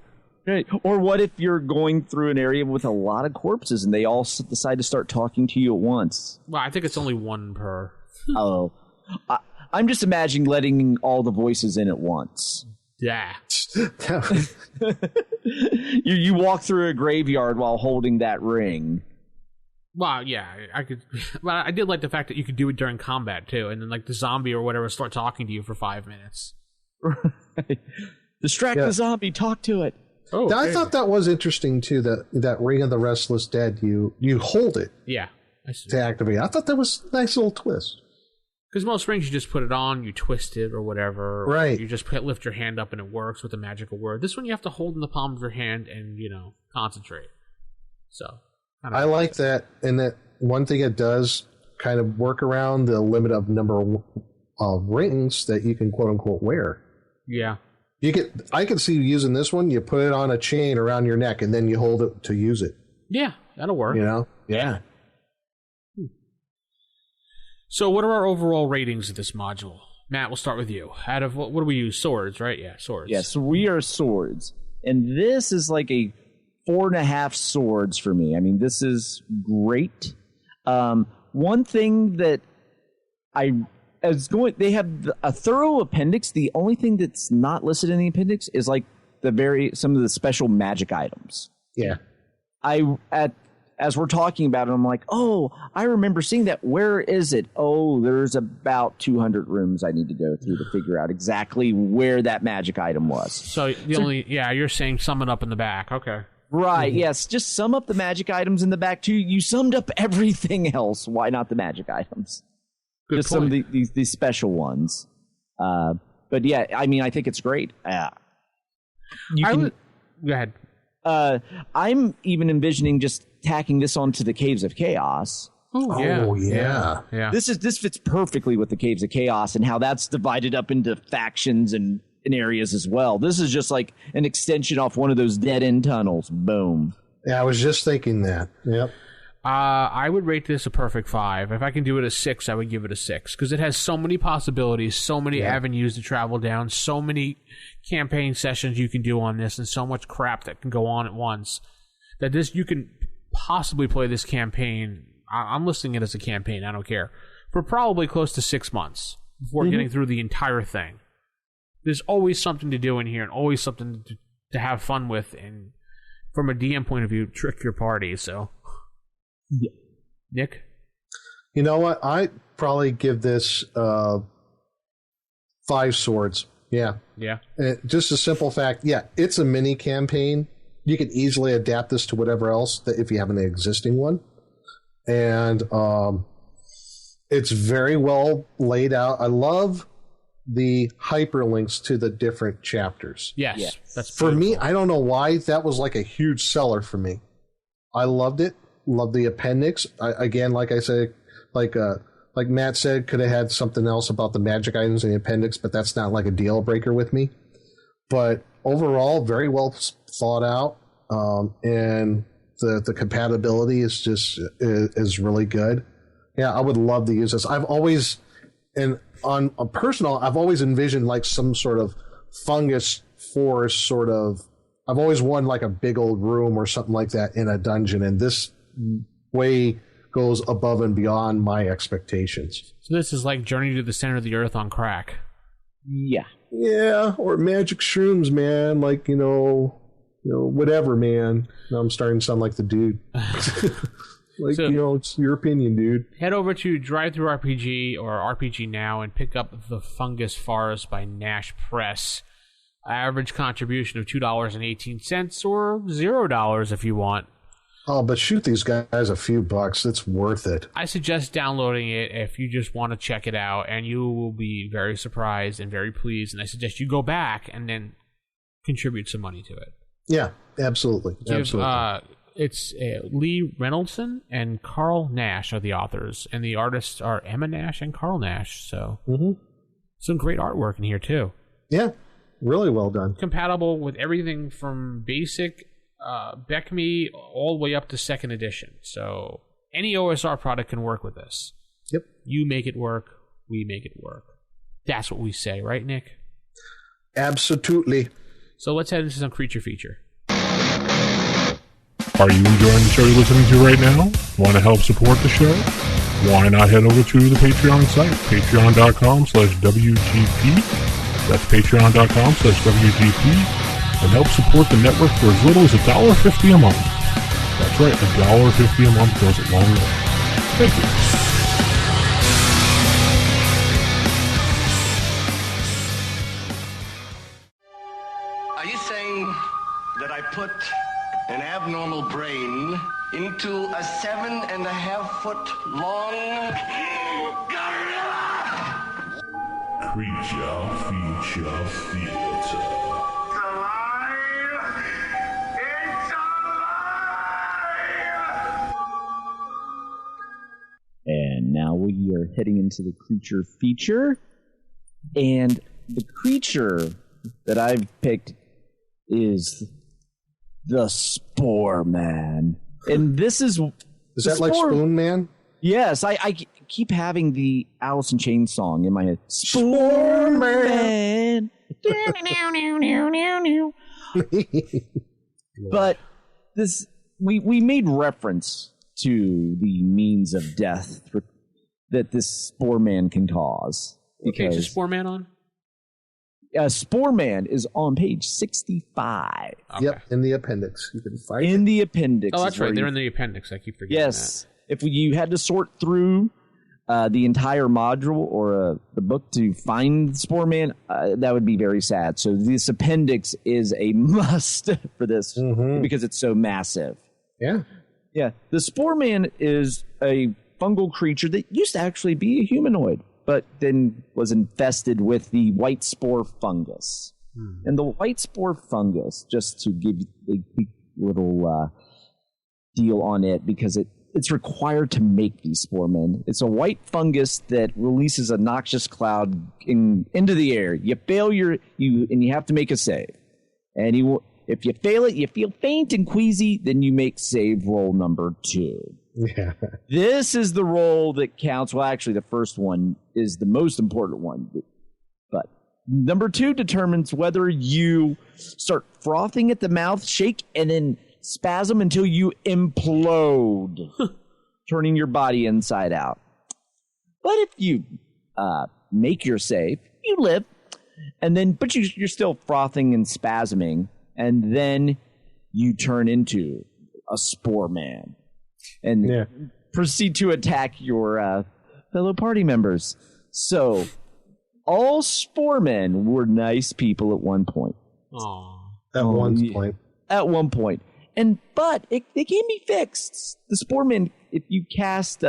Right. Or what if you're going through an area with a lot of corpses and they all decide to start talking to you at once? Well, I think it's only one per. Oh. I'm just imagining letting all the voices in at once. Yeah. You walk through a graveyard while holding that ring. Well, yeah, I could. Well, I did like the fact that you could do it during combat too, and then like the zombie or whatever start talking to you for 5 minutes. Right. Distract the zombie. Talk to it. Oh, I thought that was interesting too. That Ring of the Restless Dead, you hold it. Yeah. To activate. I thought that was a nice little twist. Because most rings, you just put it on, you twist it or whatever. Right. You just lift your hand up and it works with a magical word. This one you have to hold in the palm of your hand and, concentrate. So. I like that. And that one thing it does kind of work around the limit of number of rings that you can quote unquote wear. Yeah. I could see you using this one. You put it on a chain around your neck and then you hold it to use it. Yeah, that'll work. Yeah. So what are our overall ratings of this module? Matt, we'll start with you. Out of what do we use? Swords, right? Yeah, swords. Yeah, so we are swords. And this is like a 4.5 swords for me. I mean, this is great. One thing that they have a thorough appendix. The only thing that's not listed in the appendix is like some of the special magic items. Yeah. As we're talking about it, I'm like, oh, I remember seeing that. Where is it? Oh, there's about 200 rooms I need to go through to figure out exactly where that magic item was. So you're saying sum it up in the back. Okay. Right, Mm-hmm. yes. Just sum up the magic items in the back, too. You summed up everything else. Why not the magic items? Good Just point. some of these special ones. But yeah, I mean, I think it's great. Go ahead. I'm even envisioning just tacking this onto the Caves of Chaos. Oh, yeah. This fits perfectly with the Caves of Chaos and how that's divided up into factions and areas as well. This is just like an extension off one of those dead-end tunnels. Boom. Yeah, I was just thinking that. Yep. I would rate this a perfect 5. If I can do it a 6, I would give it a 6 because it has so many possibilities, so many avenues to travel down, so many campaign sessions you can do on this, and so much crap that can go on at once that you can possibly play this campaign. I'm listing it as a campaign. I don't care, for probably close to 6 months before getting through the entire thing. There's always something to do in here and always something to have fun with, and from a DM point of view, trick your party. So. Yeah. Nick? You know what? I probably give this 5 swords. Yeah. Yeah. Just a simple fact. Yeah, it's a mini campaign. You can easily adapt this to whatever else if you have an existing one. And it's very well laid out. I love the hyperlinks to the different chapters. Yes. That's for me. I don't know why that was like a huge seller for me. I loved it. Love the appendix. Again, like I said, like Matt said, could have had something else about the magic items in the appendix, but that's not like a deal breaker with me. But overall, very well thought out, and the compatibility is really good. Yeah, I would love to use this. I've always, and on a personal, I've always envisioned like some sort of fungus forest sort of. I've always wanted like a big old room or something like that in a dungeon, and this way goes above and beyond my expectations. So this is like Journey to the Center of the Earth on crack. Yeah. Yeah, or magic shrooms, man. Like, whatever, man. Now I'm starting to sound like the dude. It's your opinion, dude. Head over to DriveThruRPG or RPG Now and pick up The Fungus Forest by Nash Press. Average contribution of $2.18 or $0 if you want. Oh, but shoot these guys a few bucks. It's worth it. I suggest downloading it if you just want to check it out, and you will be very surprised and very pleased. And I suggest you go back and then contribute some money to it. Yeah, absolutely. It's Lee Reynoldson and Carl Nash are the authors, and the artists are Emma Nash and Carl Nash. So some great artwork in here, too. Yeah, really well done. Compatible with everything from basic BECME all the way up to 2nd edition. So any OSR product can work with this. Yep. You make it work, we make it work. That's what we say, right, Nick? Absolutely. So let's head into some creature feature. Are you enjoying the show you're listening to right now? Want to help support the show? Why not head over to the Patreon site, patreon.com/WGP. That's patreon.com/WGP, and help support the network for as little as $1.50 a month. That's right, $1.50 a month goes a long way. Thank you. Are you saying that I put an abnormal brain into a 7.5-foot long gorilla? Creature Feature Theater. And now we are heading into the creature feature. And the creature that I've picked is the Spore Man. And this is... Is that like Spoon Man? Yes, I keep having the Alice in Chains song in my head. Spore Man. But this, we made reference to the means of death that this Spore Man can cause. What page is Spore Man on? Spore Man is on page 65. Okay. Yep, in the appendix. You can find in the appendix. Oh, that's right. They're in the appendix. I keep forgetting yes. If you had to sort through the entire module or the book to find Spore Man, that would be very sad. So this appendix is a must for this because it's so massive. Yeah. Yeah. The Spore Man is a fungal creature that used to actually be a humanoid, but then was infested with the white spore fungus. And the white spore fungus, just to give you a quick little deal on it, because it's required to make these spore men. It's a white fungus that releases a noxious cloud into the air. You fail and you have to make a save. And if you fail it, you feel faint and queasy, then you make save roll number 2. Yeah. This is the roll that counts. Well, actually, the first one is the most important one. But number 2 determines whether you start frothing at the mouth, shake, and then spasm until you implode, turning your body inside out. But if you make your save, you live, and then but you're still frothing and spasming, and then you turn into a Spore Man and proceed to attack your fellow party members. So all Spore Men were nice people at one point. At one point. At one point. But they can be fixed. The Spore Men, if you cast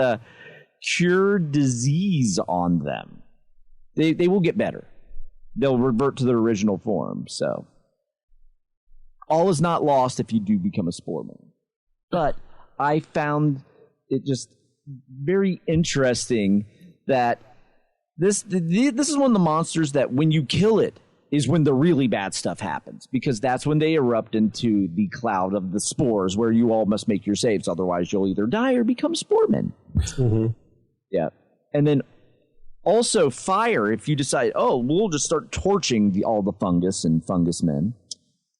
Cure Disease on them, they will get better. They'll revert to their original form. So all is not lost if you do become a Spore Man. But I found it just very interesting that this is one of the monsters that when you kill it is when the really bad stuff happens, because that's when they erupt into the cloud of the spores where you all must make your saves. Otherwise, you'll either die or become Spore Men. Yeah. And then also fire, if you decide, we'll just start torching all the fungus and fungus men,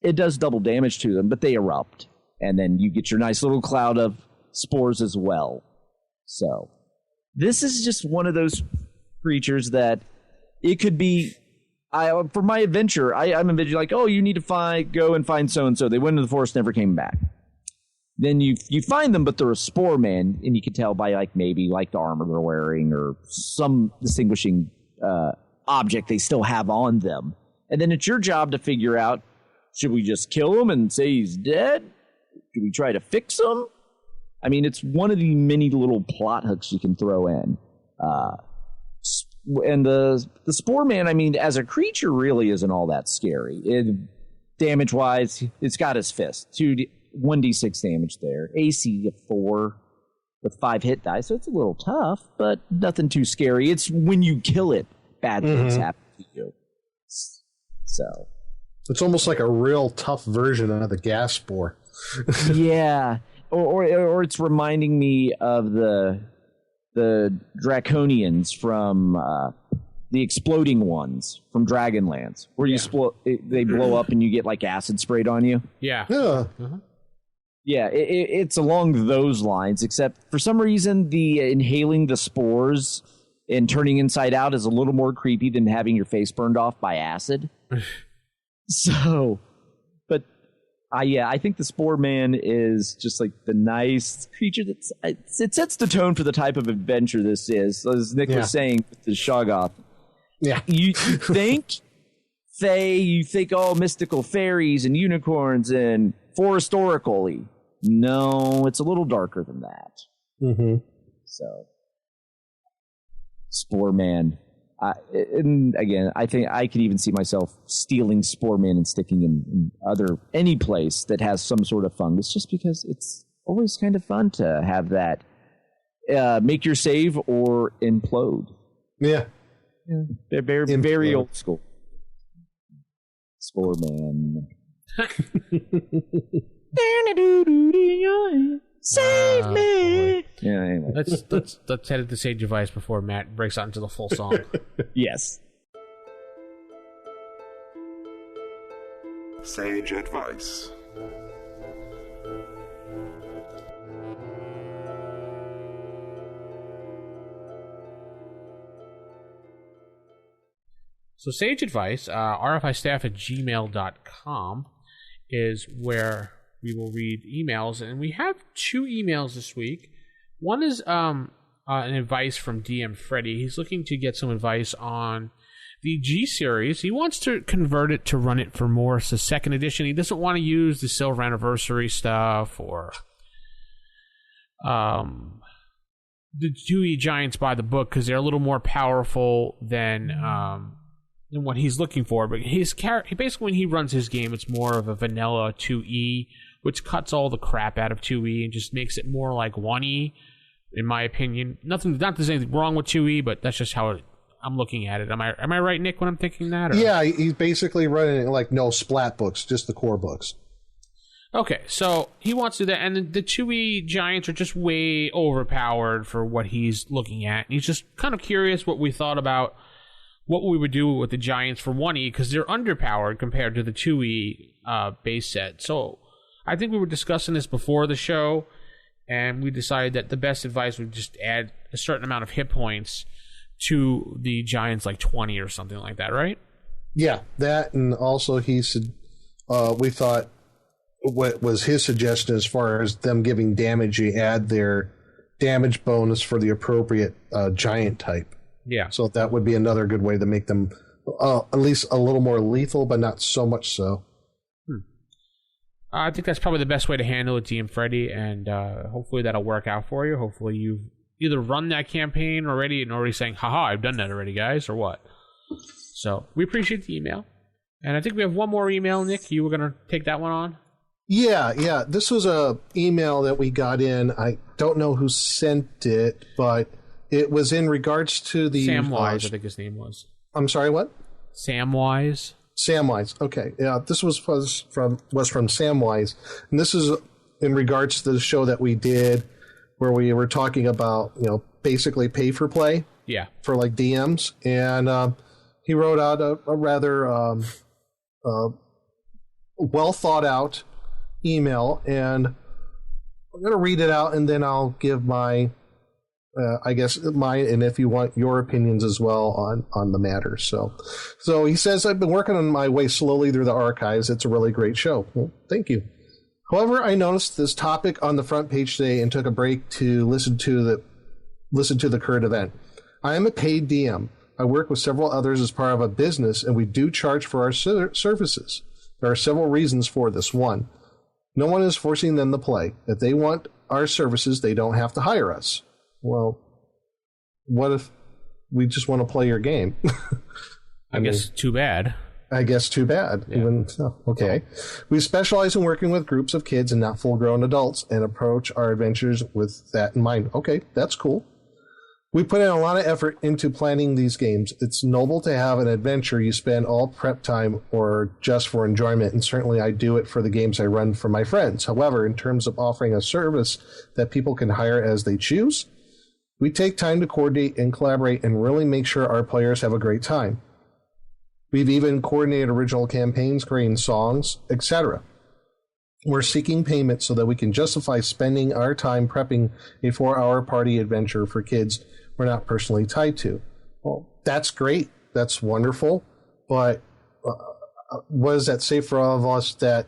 it does double damage to them, but they erupt. And then you get your nice little cloud of spores as well. So this is just one of those creatures that it could be... for my adventure, I'm envisioning like, you need to go and find so-and-so. They went into the forest, never came back. Then you find them, but they're a Spore Man, and you can tell by maybe the armor they're wearing or some distinguishing object they still have on them. And then it's your job to figure out, should we just kill him and say he's dead? Should we try to fix him? I mean, it's one of the many little plot hooks you can throw in. And the Spore Man, I mean, as a creature, really isn't all that scary. Damage-wise, it's got his fist. 1d6 damage there. AC of 4 with 5 hit dice, so it's a little tough, but nothing too scary. It's when you kill it, bad things happen to you. So it's almost like a real tough version of the gas spore. Yeah. Or it's reminding me of the Draconians from the exploding ones from Dragonlance, where they blow up and you get acid sprayed on you. Yeah. Yeah, it's along those lines, except for some reason the inhaling the spores and turning inside out is a little more creepy than having your face burned off by acid. So, but I think the Spore Man is just like the nice creature it sets the tone for the type of adventure this is. So as Nick was saying with the Shoggoth. Yeah. You think Fae, you think mystical fairies and unicorns and forest oracle-y. No, it's a little darker than that. Mm-hmm. So, Spore Man. And again, I think I could even see myself stealing Spore Man and sticking in any place that has some sort of fungus, just because it's always kind of fun to have that make your save or implode. Yeah. They're very old school. Spore Man. Save me! Yeah, anyway. Let's head into Sage Advice before Matt breaks out into the full song. Yes. Sage Advice. So Sage Advice, rfistaff@gmail.com is where we will read emails, and we have 2 emails this week. One is an advice from DM Freddy. He's looking to get some advice on the G series. He wants to convert it to run it for Morris' second edition. He doesn't want to use the Silver Anniversary stuff or the Dewey Giants by the book, because they're a little more powerful than what he's looking for. But basically, when he runs his game, it's more of a vanilla 2E, which cuts all the crap out of 2E and just makes it more like 1E, in my opinion. Not that there's anything wrong with 2E, but that's just how I'm looking at it. Am I right, Nick, when I'm thinking that? Or? Yeah, he's basically running like no splat books, just the core books. Okay, so he wants to do that, and the 2E Giants are just way overpowered for what he's looking at. And he's just kind of curious what we thought about what we would do with the Giants for 1E, because they're underpowered compared to the 2E base set. So I think we were discussing this before the show, and we decided that the best advice would just add a certain amount of hit points to the Giants, like 20 or something like that, right? Yeah, that, and also he said, we thought what was his suggestion as far as them giving damage, you add their damage bonus for the appropriate giant type. Yeah. So that would be another good way to make them at least a little more lethal, but not so much so. I think that's probably the best way to handle it, DM Freddy, and hopefully that'll work out for you. Hopefully you've either run that campaign already and already saying, haha, I've done that already, guys, or what. So we appreciate the email. And I think we have one more email, Nick. You were going to take that one on? Yeah. This was a email that we got in. I don't know who sent it, but it was in regards to the... Samwise, I think his name was. I'm sorry, what? Samwise. Samwise. Okay. Yeah, this was from Samwise. And this is in regards to the show that we did where we were talking about, basically pay for play. Yeah. For like DMs. And he wrote out a rather well thought out email, and I'm going to read it out, and then I'll give my, mine, and if you want your opinions as well on the matter. So he says, I've been working on my way slowly through the archives. It's a really great show. Well, thank you. However, I noticed this topic on the front page today and took a break to listen to the current event. I am a paid DM. I work with several others as part of a business, and we do charge for our services. There are several reasons for this. One, no one is forcing them to play. If they want our services, they don't have to hire us. Well, what if we just want to play your game? I guess too bad. I guess too bad. Yeah. Okay. We specialize in working with groups of kids and not full-grown adults and approach our adventures with that in mind. Okay, that's cool. We put in a lot of effort into planning these games. It's noble to have an adventure you spend all prep time or just for enjoyment, and certainly I do it for the games I run for my friends. However, in terms of offering a service that people can hire as they choose, we take time to coordinate and collaborate and really make sure our players have a great time. We've even coordinated original campaigns, creating songs, etc. We're seeking payment so that we can justify spending our time prepping a 4-hour party adventure for kids we're not personally tied to. Well, that's great. That's wonderful. But what does that say for all of us that,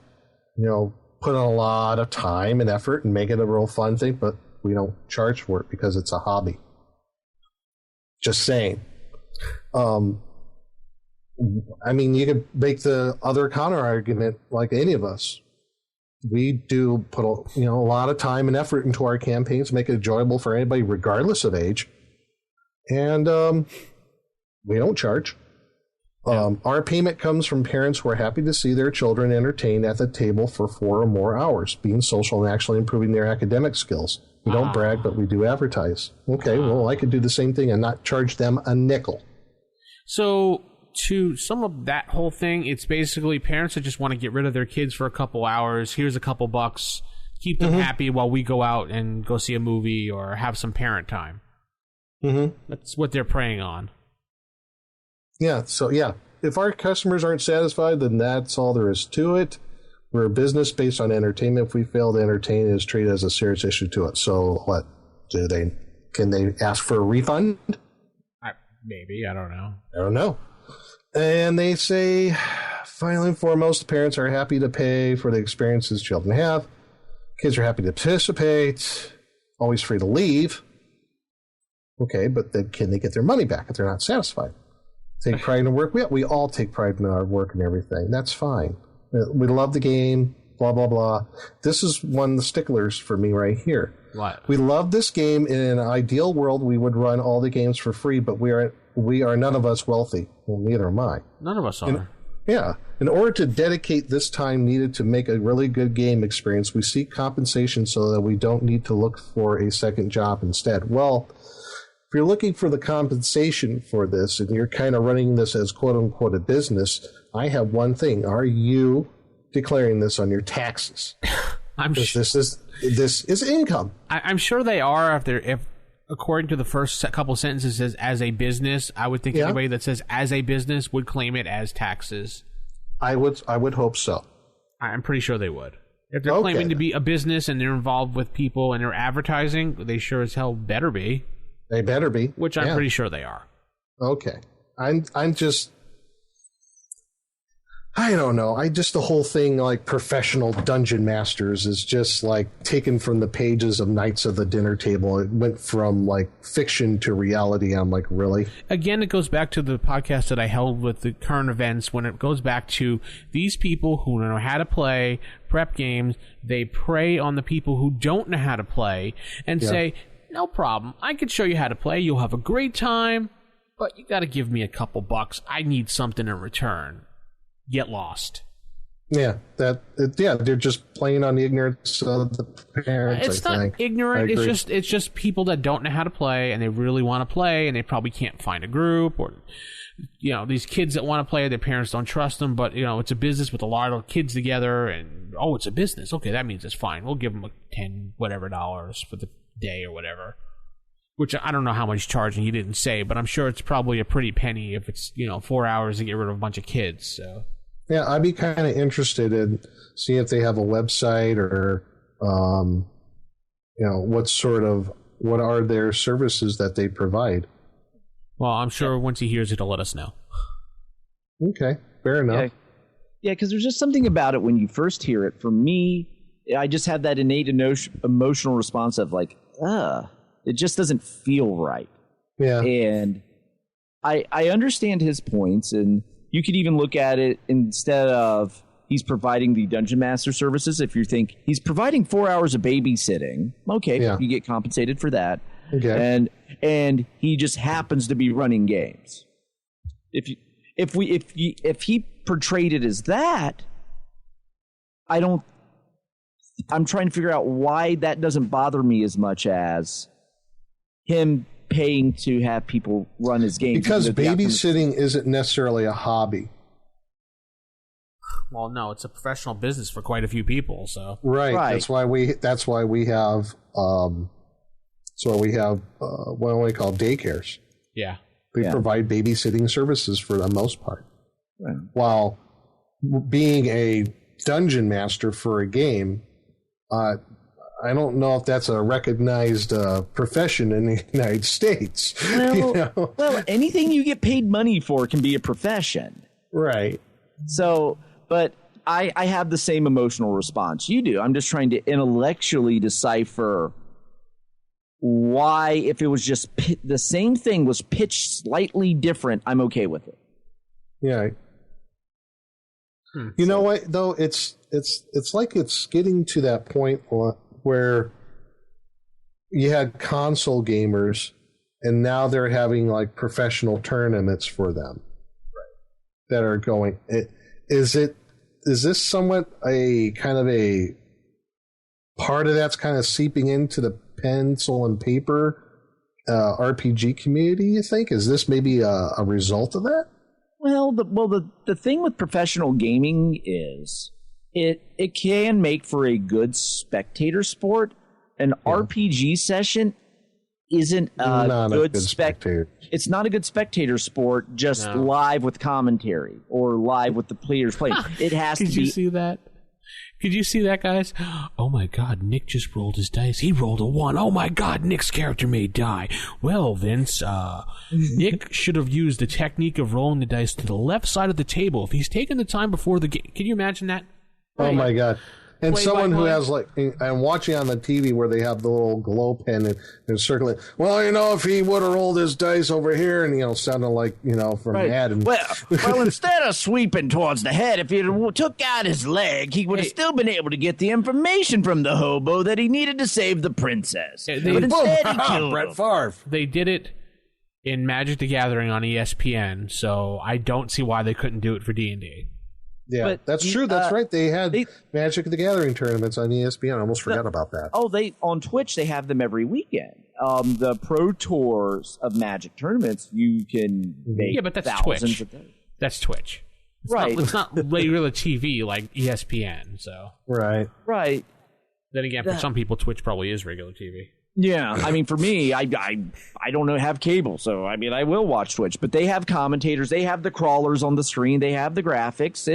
put in a lot of time and effort and make it a real fun thing, but we don't charge for it because it's a hobby? Just saying. You could make the other counter argument like any of us. We do put a lot of time and effort into our campaigns, make it enjoyable for anybody regardless of age, and we don't charge. Our payment comes from parents who are happy to see their children entertained at the table for 4 or more hours, being social and actually improving their academic skills. We don't brag, but we do advertise. Okay, well, I could do the same thing and not charge them a nickel. So to sum up that whole thing, it's basically parents that just want to get rid of their kids for a couple hours. Here's a couple bucks. Keep them happy while we go out and go see a movie or have some parent time. That's what they're preying on. Yeah, so if our customers aren't satisfied, then that's all there is to it. We're a business based on entertainment. If we fail to entertain, it is treated as a serious issue to it. So what? Can they ask for a refund? Maybe, I don't know. I don't know. And they say, finally and foremost, parents are happy to pay for the experiences children have. Kids are happy to participate. Always free to leave. Okay, but then can they get their money back if they're not satisfied? Take pride in work. We all take pride in our work and everything. That's fine. We love the game, blah, blah, blah. This is one of the sticklers for me right here. What? We love this game. In an ideal world, we would run all the games for free, but we are none of us wealthy. Well, neither am I. None of us are. In order to dedicate this time needed to make a really good game experience, we seek compensation so that we don't need to look for a second job instead. Well, if you're looking for the compensation for this and you're kind of running this as quote-unquote a business, I have one thing. Are you declaring this on your taxes? This is income. I'm sure they are. If according to the first couple sentences, says as a business, I would think anybody that says as a business would claim it as taxes. I would hope so. I'm pretty sure they would. If they're claiming to be a business and they're involved with people and they're advertising, they sure as hell better be. They better be. Which I'm pretty sure they are. Okay. I'm just... I don't know. The whole thing, like professional dungeon masters, is just like taken from the pages of Knights of the Dinner Table. It went from like fiction to reality. I'm like, really? Again, it goes back to the podcast that I held with the current events when it goes back to these people who know how to play prep games. They prey on the people who don't know how to play and say, no problem. I can show you how to play. You'll have a great time, but you got to give me a couple bucks. I need something in return. Get lost. Yeah, they're just playing on the ignorance of the parents. It's not ignorant. It's just people that don't know how to play and they really want to play and they probably can't find a group, or these kids that want to play, their parents don't trust them. But it's a business with a lot of kids together, and it's a business. Okay, that means it's fine. We'll give them $10 whatever for the day or whatever. Which I don't know how much charging, he didn't say, but I'm sure it's probably a pretty penny if it's 4 hours to get rid of a bunch of kids. So. Yeah, I'd be kind of interested in seeing if they have a website or, what are their services that they provide. Well, I'm sure once he hears it, he'll let us know. Okay, fair enough. Yeah, because there's just something about it when you first hear it. For me, I just have that innate emotional response of like, it just doesn't feel right. Yeah. And I understand his points, and you could even look at it instead of he's providing the Dungeon Master services. If you think he's providing 4 hours of babysitting, you get compensated for that. Okay. And he just happens to be running games. If he portrayed it as that, I'm trying to figure out why that doesn't bother me as much as him paying to have people run his games. Because babysitting isn't necessarily a hobby. Well, no, it's a professional business for quite a few people. So right. That's why we have what we call daycares. Yeah, we provide babysitting services for the most part. Right. While being a dungeon master for a game, I don't know if that's a recognized profession in the United States. Well, well, anything you get paid money for can be a profession. Right. So, but I have the same emotional response you do. I'm just trying to intellectually decipher why, if it was just the same thing was pitched slightly different, I'm okay with it. Yeah. You know what, though? It's like it's getting to that point where you had console gamers, and now they're having like professional tournaments for them that are going. Is this somewhat a kind of a part of that's kind of seeping into the pencil and paper RPG community, you think? Is this maybe a result of that? Well, the thing with professional gaming is it can make for a good spectator sport. An RPG session isn't a good spectator. It's not a good spectator sport, just live with commentary or live with the players playing. It has to be. Did you see that? Could you see that, guys? Oh my God, Nick just rolled his dice. He rolled a 1. Oh my God, Nick's character may die. Well, Vince, Nick should have used the technique of rolling the dice to the left side of the table. If he's taken the time before the game, can you imagine that? Oh my God. And someone who has, like, I'm watching on the TV where they have the little glow pen and they're circling. Well, if he would have rolled his dice over here and, sounding like, from Madden. Well, instead of sweeping towards the head, if he took out his leg, he would have still been able to get the information from the hobo that he needed to save the princess. But instead, he killed Brett Favre. They did it in Magic the Gathering on ESPN, so I don't see why they couldn't do it for D&D. Yeah, but that's true. That's right. They had Magic the Gathering tournaments on ESPN. I almost forgot about that. Oh, on Twitch, they have them every weekend. The Pro Tours of Magic tournaments, you can make but that's thousands Twitch. of those. That's Twitch. It's not regular TV like ESPN. So Right. Then again, for some people, Twitch probably is regular TV. Yeah, I mean, for me, I don't have cable, so I mean, I will watch Twitch. But they have commentators, they have the crawlers on the screen, they have the graphics.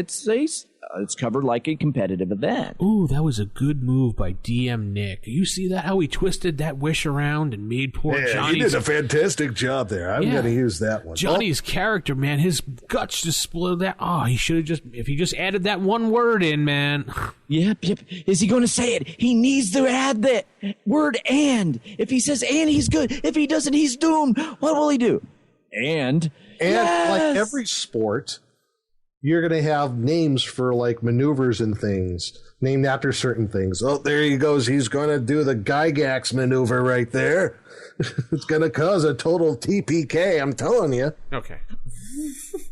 It's covered like a competitive event. Ooh, that was a good move by DM Nick. You see that? How he twisted that wish around and made poor Johnny. He did a fantastic job there. I'm going to use that one. Johnny's character, man, his guts just split that. Oh, he should have if he just added that one word in, man. Yep. Is he going to say it? He needs to add the word "and." If he says "and," he's good. If he doesn't, he's doomed. What will he do? And like every sport, you're going to have names for like maneuvers and things named after certain things. Oh, there he goes. He's going to do the Gygax maneuver right there. It's going to cause a total TPK. I'm telling you. Okay.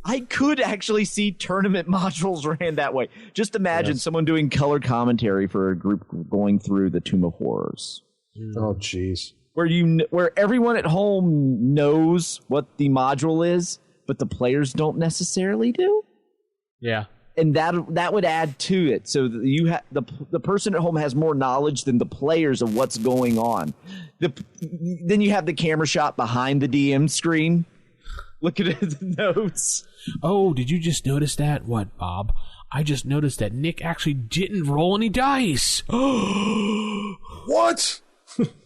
I could actually see tournament modules ran that way. Just imagine someone doing color commentary for a group going through the Tomb of Horrors. Oh, jeez. Where everyone at home knows what the module is, but the players don't necessarily do. Yeah. And that would add to it. So you the person at home has more knowledge than the players of what's going on. Then you have the camera shot behind the DM screen. Look at his notes. Oh, did you just notice that? What, Bob? I just noticed that Nick actually didn't roll any dice. What?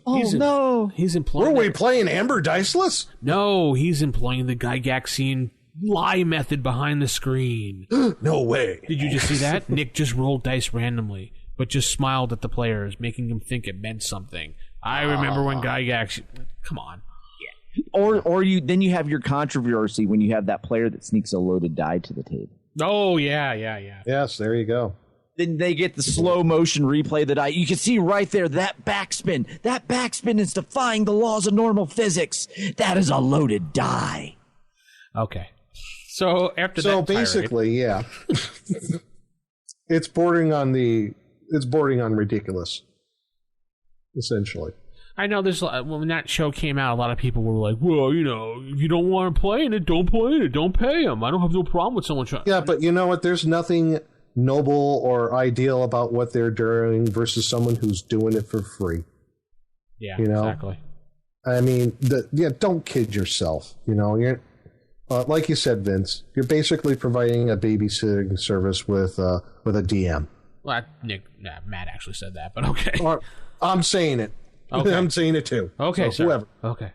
No. He's employing. Were we playing Amber Diceless? No, he's employing the Gygaxian lie method behind the screen. No way. Did you just see that? Nick just rolled dice randomly, but just smiled at the players, making them think it meant something. I remember when Gygax. Come on. Or you have your controversy when you have that player that sneaks a loaded die to the table. Oh yeah. Yes, there you go. Then they get the slow motion replay of the die. You can see right there that backspin. That backspin is defying the laws of normal physics. That is a loaded die. Okay. So after that, so basically, yeah, it's bordering on ridiculous, essentially. I know there's when that show came out, a lot of people were like, "Well, if you don't want to play in it, don't play in it. Don't pay them. I don't have no problem with someone trying." Yeah, but you know what? There's nothing noble or ideal about what they're doing versus someone who's doing it for free. Yeah, exactly. I mean, don't kid yourself. You're like you said, Vince. You're basically providing a babysitting service with a DM. Well, Matt actually said that, but okay. I'm saying it. Okay. I'm saying it too. Okay, so whoever. Okay.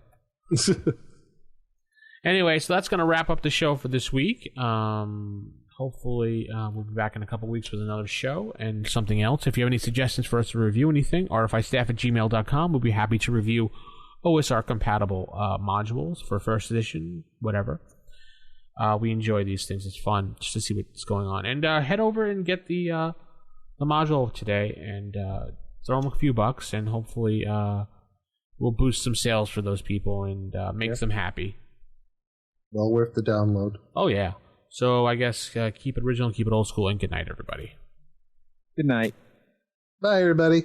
Anyway, so that's going to wrap up the show for this week. Hopefully, we'll be back in a couple weeks with another show and something else. If you have any suggestions for us to review anything, rfistaff@gmail.com, we'll be happy to review OSR-compatible modules for first edition, whatever. We enjoy these things. It's fun just to see what's going on. And head over and get the module today and throw them a few bucks, and hopefully we'll boost some sales for those people and make them happy. Well worth the download. Oh, yeah. So I guess keep it original, keep it old school, and good night, everybody. Good night. Bye, everybody.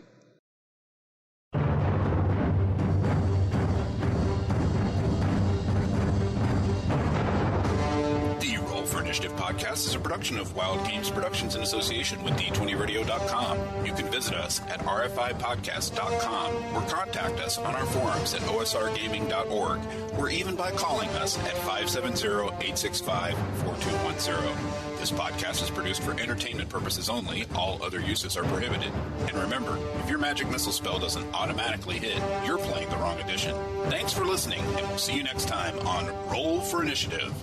Initiative Podcast is a production of Wild Games Productions in association with D20Radio.com. You can visit us at rfipodcast.com or contact us on our forums at osrgaming.org or even by calling us at 570-865-4210. This podcast is produced for entertainment purposes only. All other uses are prohibited. And remember, if your magic missile spell doesn't automatically hit, you're playing the wrong edition. Thanks for listening, and we'll see you next time on Roll for Initiative.